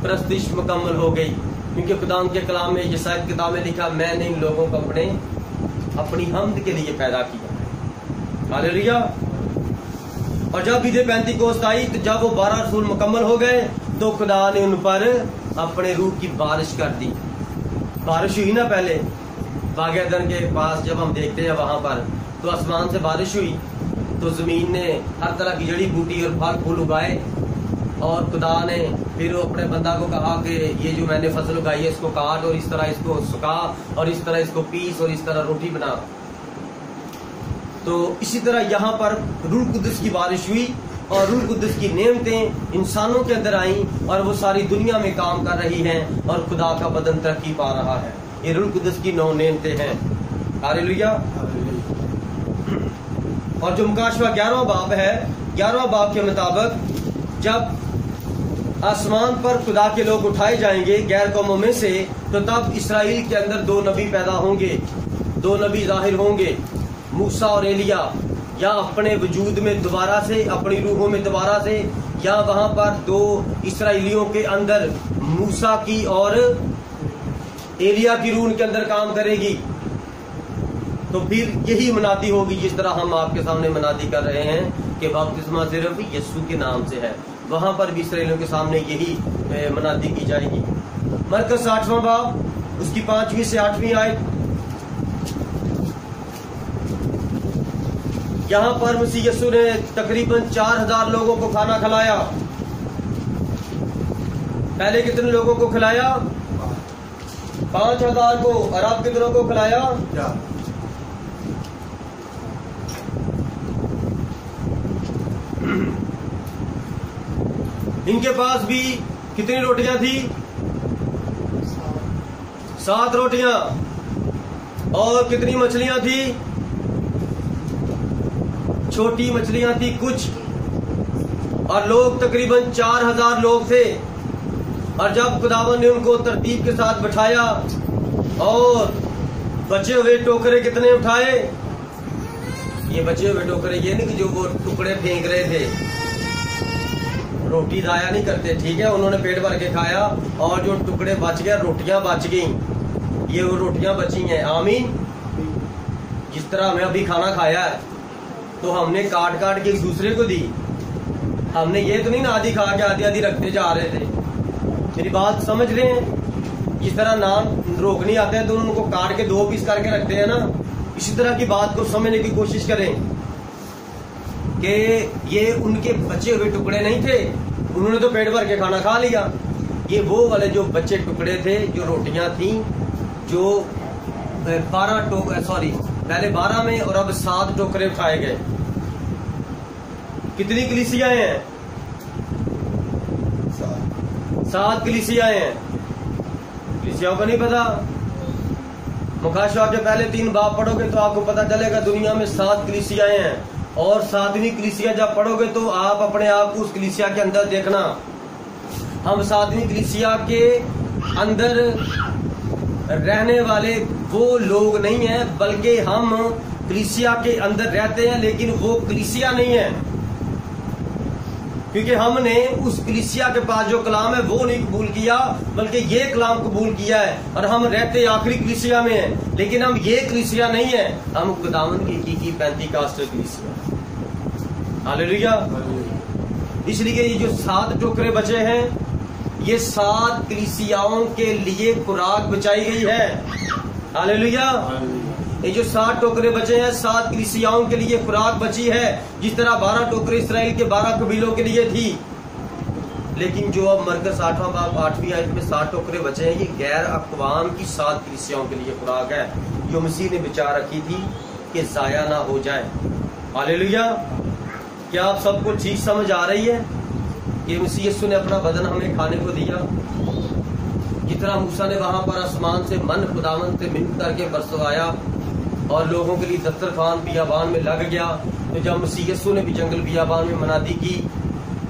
प्रस्तिश मुकम्मल हो गई, क्योंकि खुदा के कलाम में यशायाह की किताब में लिखा, मैंने इन लोगों को अपनी हमद के लिए पैदा किया। हालेलुया। और जब ईद पेंतीकोस्त आई तो जब वो 12 रसूल मुकम्मल हो गए तो खुदा ने उन पर अपने रूह की बारिश कर दी। बारिश हुई ना पहले बागेदन के पास, जब हम देखते हैं वहां पर तो आसमान से बारिश हुई तो जमीन ने हर तरह की जड़ी बूटी और फल फूल उगाए, और खुदा ने फिर अपने बंदा को कहा कि ये जो मैंने फसल उगाई है इसको काट और इस तरह इसको सुखा और इस तरह इसको पीस और इस तरह रोटी बना। तो इसी तरह यहाँ पर रूह कुद्दस की बारिश हुई और रूह कुद्दस की नेमतें इंसानों के अंदर आई और वो सारी दुनिया में काम कर रही हैं और खुदा का बदन तरक्की पा रहा है। ये रूह कुद्दस की 9 नेमतें हैं। हालेलुया। और जो मुकाशवा 11वां बाब है, 11वां बाब के मुताबिक जब आसमान पर खुदा के लोग उठाए जाएंगे गैर कौमों में से, तो तब इसराइल के अंदर 2 नबी पैदा होंगे, 2 नबी जाहिर होंगे, मूसा और एलिया, या अपने वजूद में दोबारा से, अपनी रूहों में दोबारा से, या वहां पर 2 इसराइलियों के अंदर मूसा की और एलिया की रूह उनके अंदर काम करेगी। तो फिर यही मनादी होगी जिस तरह हम आपके सामने मनादी कर रहे हैं कि बपतिस्मा सिर्फ यीशु के नाम से है। वहां पर भी इसराइलियों के सामने यही मनादी की जाएगी। मरकस 8वां बाब उसकी 5वीं से 8वीं आयत, यहाँ पर मसीह यीशु ने तकरीबन 4000 लोगों को खाना खिलाया। पहले कितने लोगों को खिलाया? 5000 को। और अब कितनों को खिलाया? इनके पास भी कितनी रोटियां थी? 7 रोटियां। और कितनी मछलियां थी? छोटी मछलियां थी कुछ। और लोग तकरीबन 4000 लोग थे। और जब खुदावन ने उनको तरतीब के साथ बिठाया और बचे हुए टोकरे कितने उठाए? ये बचे हुए टोकरे ये नहीं कि जो वो टुकड़े फेंक रहे थे, रोटी जाया नहीं करते, ठीक है, उन्होंने पेट भर के खाया और जो टुकड़े बच गए, रोटियां बच गई, ये वो रोटियां बची हैं। आमीन। जिस तरह हमें अभी खाना खाया है तो हमने काट काट के एक दूसरे को दी, हमने ये तो नहीं ना आधी खा के आधी आधी रखते जा रहे थे। मेरी बात समझ रहे हैं? जिस तरह नान रोकनी आते हैं तो उनको काट के 2 पीस करके रखते हैं ना, इसी तरह की बात को समझने की कोशिश करें कि ये उनके बचे हुए टुकड़े नहीं थे, उन्होंने तो पेट भर के खाना खा लिया। ये वो वाले जो बच्चे टुकड़े थे, जो रोटियां थी, जो 12 पहले 12 में और अब 7 टोकरे उठाए गए। कितनी कलीसियाएं हैं? 7 कलीसियाएं हैं। कलीसियाओं को नहीं पता? मुकाशवा के पहले 3 बाब पढ़ोगे तो आपको पता चलेगा दुनिया में 7 कलीसियाएं हैं। और 7वीं कलीसिया जब पढ़ोगे तो आप अपने आप को उस कलीसिया के अंदर देखना। हम 7वीं कलीसिया के अंदर रहने वाले वो लोग नहीं हैं, बल्कि हम कलीसिया के अंदर रहते हैं लेकिन वो कलीसिया नहीं है, क्योंकि हमने उस कलीसिया के पास जो कलाम है वो नहीं कबूल किया, बल्कि ये कलाम कबूल किया है। और हम रहते आखिरी कलीसिया में हैं, लेकिन हम ये कलीसिया नहीं है, हम खुदावंद की हकीकी पेंतीकास्टल कलीसिया। हालेलुया। इसलिए ये जो 7 टोकरे बचे हैं, ये 7 कलीसियाओं के लिए खुराक बचाई गई है। हालेलुया। ये जो 7 टोकरे बचे हैं, 7 कलीसियाओं के लिए खुराक बची है, जिस तरह 12 टोकरे इसराइल के 12 कबीलों के लिए थी। लेकिन जो अब मरकस 8वां बाब 8वीं आयत में 7 टोकरे बचे हैं, ये गैर अक़वाम की 7 कलीसियाओं के लिए खुराक है, जो मसीह ने विचार रखी थी कि जाया ना हो जाए। हालेलुया। क्या आप सबको ठीक समझ आ रही है कि मसीह यीशु ने अपना बदन हमें खाने को दिया? ये जिस तरह मूसा ने वहां पर आसमान से मन खुदावंद से मिन्नत करके बरसवाया और लोगों के लिए दस्तरखान बियाबान में लग गया, तो जब मसीह यीशु ने भी जंगल बियाबान में मनादी की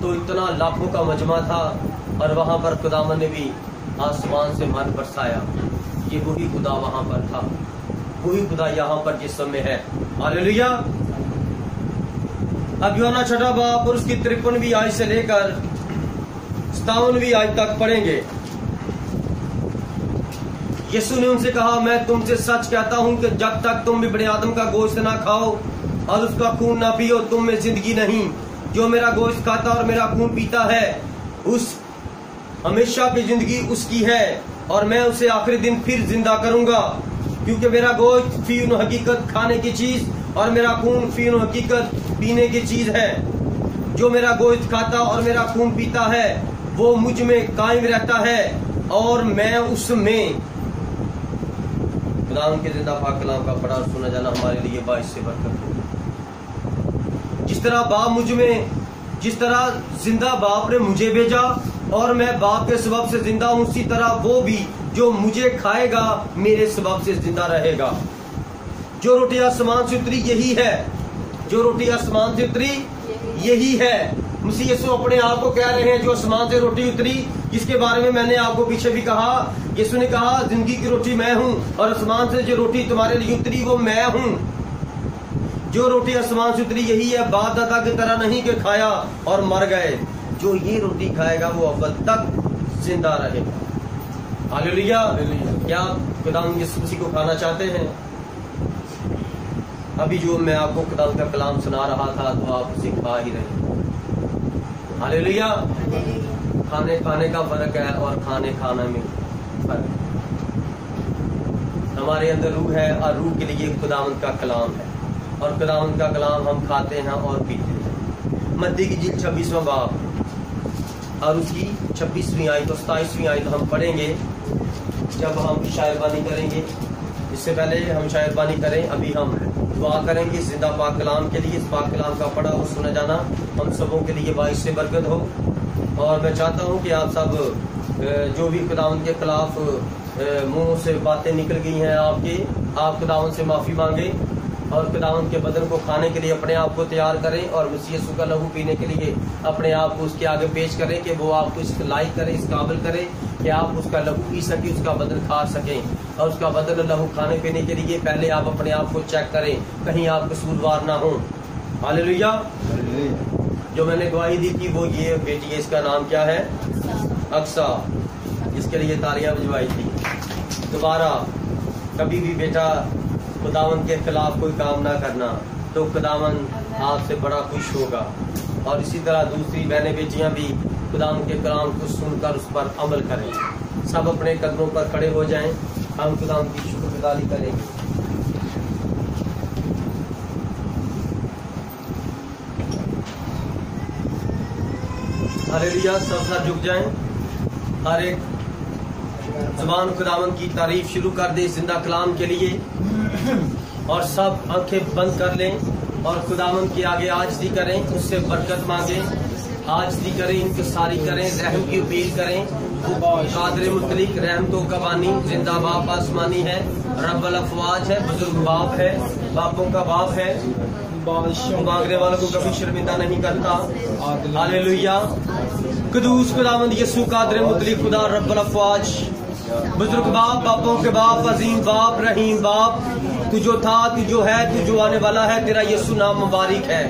तो इतना लाखों का मजमा था और वहां पर खुदावंद ने भी आसमान से मन बरसाया। ये वही खुदा वहां पर था, वही खुदा यहाँ पर जिस समय है। हालेलुया। अब यूहन्ना 6 बाब और उसकी 53वीं आयत से लेकर 57वीं आयत तक पढ़ेंगे। यीशु ने उनसे कहा, मैं तुमसे सच कहता हूं कि जब तक तुम भी बड़े आदम का गोश्त ना खाओ और उसका खून ना पियो, तुम में जिंदगी नहीं। जो मेरा गोश्त खाता और मेरा खून पीता है, उस हमेशा की जिंदगी उसकी है और मैं उसे आखिरी दिन फिर जिंदा करूंगा, क्योंकि मेरा गोश्त फीन हकीकत खाने की चीज और मेरा खून फीन हकीकत पीने की चीज है। जो मेरा गोश्त खाता और मेरा खून पीता है वो मुझ में कायम रहता है और मैं उसमें। खुदा के जिंदा पाक कलाम का पढ़ा और सुना जाना हमारे लिए बाइस से बरकत हो। जिस तरह बाप मुझ में, जिस तरह जिंदा बाप ने मुझे भेजा और मैं बाप के सबब से जिंदा हूं, उसी तरह वो भी जो मुझे खाएगा मेरे सबब से जिंदा रहेगा। जो रोटी आसमान से उतरी यही है, जो रोटी आसमान से उतरी यही है। मसीह यीशु अपने आप को कह रहे हैं जो आसमान से रोटी उतरी, जिसके बारे में मैंने आपको पीछे भी कहा। यीशु ने कहा जिंदगी की रोटी मैं हूं और आसमान से जो रोटी तुम्हारे लिए उतरी वो मैं हूं। जो रोटी आसमान से उतरी यही है, बाप दादा की तरह नहीं कि खाया और मर गए। जो ये रोटी खाएगा वो अब तक जिंदा रहेगा। हालेलुया। क्या खुदावंद यीशु मसीह को खाना चाहते हैं? अभी जो मैं आपको खुदावंद का कलाम सुना रहा था तो आप उसे खा ही रहे। हालेलुया। खाने खाने का फर्क है और खाने खाना में फर्क है। हमारे अंदर रूह है और रूह के लिए खुदावंद का कलाम है और खुदावंद का कलाम हम खाते हैं और पीते हैं। मत्ती की जिल्द 26वां बाब और उसकी 26वीं आयत और 27वीं आयत हम पढ़ेंगे जब हम शायरबानी करेंगे। इससे पहले हम शायरबानी करें, अभी हम दुआ करेंगे जिंदा पाक कलाम के लिए। इस पाक कलाम का पढ़ा और सुना जाना हम सबों के लिए बाइस से बरकत हो। और मैं चाहता हूं कि आप सब जो भी खुदावंद के खिलाफ मुंह से बातें निकल गई हैं आपके, आप खुदावंद से माफी मांगे और खुदावंद के बदन को खाने के लिए अपने आप को तैयार करें और मसीह यीशु का लहू पीने के लिए अपने आप को उसके आगे पेश करें कि वो आपको इस लायक करे, इस काबिल करे कि आप उसका लहू पी सकें, उसका बदन खा सकें। और उसका बदन लहू खाने पीने के लिए पहले आप अपने आप को चेक करें, कहीं आप कसूरवार ना हो। हालेलुया। जो मैंने गवाही दी थी वो ये बेटी है, इसका नाम क्या है? अक्सा, इसके लिए तालियां बजवाई थी। दोबारा कभी भी बेटा खुदावंद के खिलाफ कोई काम ना करना तो खुदावंद आपसे बड़ा खुश होगा। और इसी तरह दूसरी बहनें बेटियां भी खुदावंद के कलाम को सुनकर उस पर अमल करें। सब अपने कदमों पर खड़े हो जाएं, हम खुदावंद की शुक्रगुजारी करेंगे। हालेलुया। सब साथ झुक जाएं, हर एक जुबान खुदावंद की तारीफ शुरू कर दे जिंदा कलाम के लिए और सब आंखें बंद कर लें और खुदावंद के आगे आजिज़ी करें, उससे बरकत मांगे, आजिज़ी करें, इंकिसारी करें, रहम की अपील करें। कादर मुतलिक रहमतों का बानी जिंदा बाप आसमानी है, रब्बुल अफ़वाज है, बुजुर्ग बाप है, बापों का बाप है, मांगने वालों को कभी शर्मिंदा नहीं करता। हालेलुया। कुदूस खुदावंद यीशु कादर मुतलिक खुदा रब्बुल अफ़वाज, बुजुर्ग बाप, बापों के बाप, अजीम बाप, रहीम बाप, तू जो था, तू जो है, तू जो आने वाला है, तेरा यीशु नाम मुबारक है।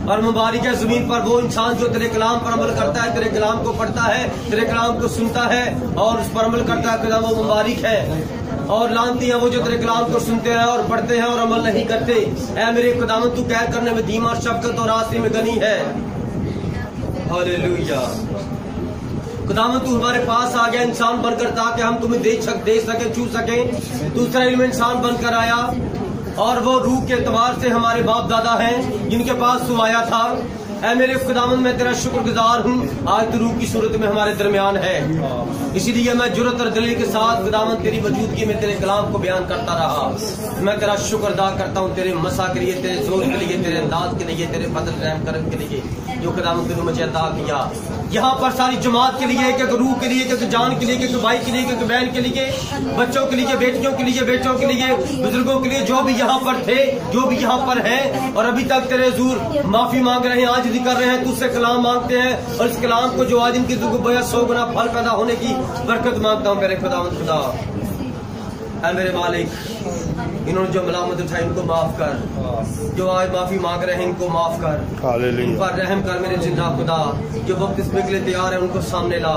और मुबारक है जमीन पर वो इंसान जो तेरे कलाम पर अमल करता है, तेरे कलाम को पढ़ता है, तेरे कलाम को सुनता है और उस पर अमल करता है, खुदा वो मुबारक है। और लानती है वो जो तेरे कलाम को सुनते हैं और पढ़ते हैं और अमल नहीं करते। ऐ मेरे खुदावंद, तू कहर करने में धीमा, शफकत और आसी में गनी है। हालेलुया। खुदावंद तू हमारे पास आ गया इंसान बनकर ताकि हम तुम्हें देख सके, छू सके। दूसरा इल्म इंसान बनकर आया और वो रूह के एतबार से हमारे बाप दादा हैं जिनके पास तू आया था। ऐ मेरे खुदावंद मैं तेरा शुक्रगुजार हूँ, आज तू रूह की सूरत में हमारे दरमियान है। इसीलिए मैं जुर्रत और दलील के साथ खुदावंद तेरी मौजूदगी में तेरे कलाम को बयान करता रहा। मैं तेरा शुक्र अदा करता हूँ तेरे मसा के लिए, तेरे जोर के लिए, तेरे अंदाज के लिए, तेरे फजल रहम करम के लिए जो खुदावंद तूने मुझे अता किया। यहाँ पर सारी जमात के लिए, कि रूह के लिए, कि जान के लिए, कि भाई के लिए, कि बहन के लिए, बच्चों के लिए, बेटियों के लिए, बेटों के लिए, बुजुर्गों के लिए, जो भी यहाँ पर थे, जो भी यहाँ पर हैं और अभी तक तेरे हुजूर माफी मांग रहे हैं, आज भी कर रहे हैं, तुझसे कलाम मांगते हैं और इस कलाम को जो आज इनकी बया 100 गुना फल पैदा होने की बरकत मांगता हूँ मेरे खुदावंद खुदा। ऐ मेरे मालिक, इन्होंने जो मलामत उठाई उनको माफ कर, जो आज माफी मांग रहे हैं इनको माफ कर, इन पर रहम कर मेरे जिंदा खुदा। जो वक्त इसमें के लिए तैयार है उनको सामने ला,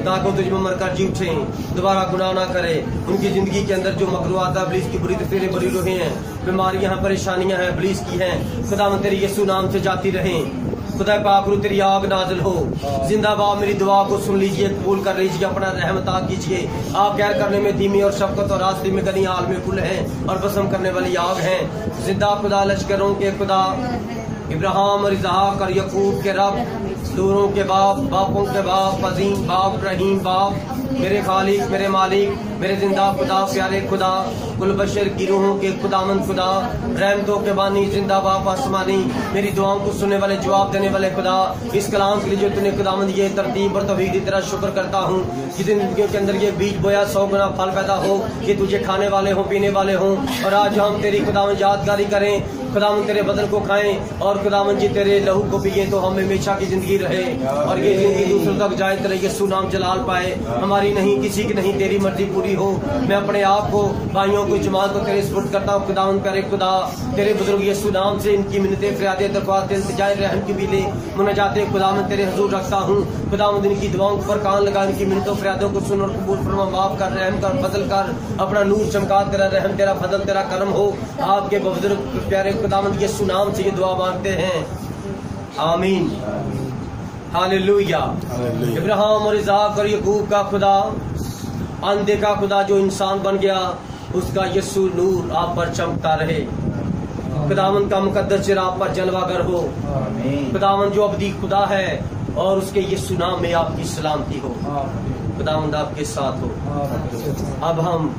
ताकि तुझ में मरकर जी उठे, दोबारा गुनाह ना करे। उनकी जिंदगी के अंदर जो मकरूआत है इब्लीस की बुरी तस्वीरें बरी रही हैं, बीमारियां हैं, परेशानियां हैं इब्लीस की हैं, खुदावंद तेरे यीशु नाम से जाती रहें। खुदा पाक रू तेरी आग नाजिल हो। जिंदाबाद मेरी दुआ को सुन लीजिए, कबूल कर लीजिए, अपना रहमत कीजिए। आप गैर करने में धीमी और शफकत और रास्ते में गनी आल में कुल हैं और बसम करने वाली आग हैं। जिंदा खुदा लश्करों के खुदा, इब्राहिम और इसहाक और यकूब के रब, दूरों के बाप, बापों के बाप, अजीम बाप, रहीम बाप, मेरे खालिक, मेरे मालिक, मेरे जिंदा खुदा, प्यारे खुदा, कुल बशर की रूहों के खुदावंद खुदा, रहमतों के बानी, जिंदा बाप आसमानी, मेरी दुआओं को सुनने वाले, जवाब देने वाले खुदा, इस कलाम के लिए जो तूने खुदावंद ये तरतीब और तौहीद तेरा शुक्र करता हूँ कि जिंदगियों के अंदर ये बीज बोया 100 गुना फल पैदा हो, कि तुझे खाने वाले हों, पीने वाले हों। और आज हम तेरी खुदावंद यादगारी करें, खुदावंद तेरे बदन को खाएं और खुदावंद जी तेरे लहू को पिए, तो हमें हमेशा की जिंदगी रहे और ये जिंदगी दूसरों तक जाए, तेरे यीशु नाम जलाल पाए। हमारी नहीं, किसी की नहीं, तेरी मर्जी पूरी हो। मैं अपने आप को, भाइयों को, जमात को तेरे सुपुर्द करता हूँ। खुदावंद करे खुदा तेरे बुजुर्ग यीशु नाम से इनकी मिन्नतें, फरियादें, दरख्वास्तें, इल्तिजाएं, रहम की बीलें, मुनाजातें खुदावंद तेरे हुजूर रखता हूँ। खुदावंद इनकी दुआओं पर कान लगा, इनकी मिन्नतों फरियादों को सुन और कबूल फरमा, माफ कर, रहम कर, फजल कर, अपना नूर चमका, तेरा रहम, तेरा फजल, तेरा करम हो। आपके बुजुर्ग प्यारे खुदावंद यीशु नाम से ये दुआ मांगते हैं, आमीन, हालेलुया। इब्राहिम और इसहाक और यकूब का खुदा, अनदेखा खुदा जो इंसान बन गया, उसका यीशु नूर आप पर चमकता रहे। खुदावंद का मुकद्दस चिर आप पर जलवागर हो। खुदावंद जो अबदी खुदा है और उसके यीशु नाम में आपकी सलामती हो। खुदावंद आपके साथ हो। अब हम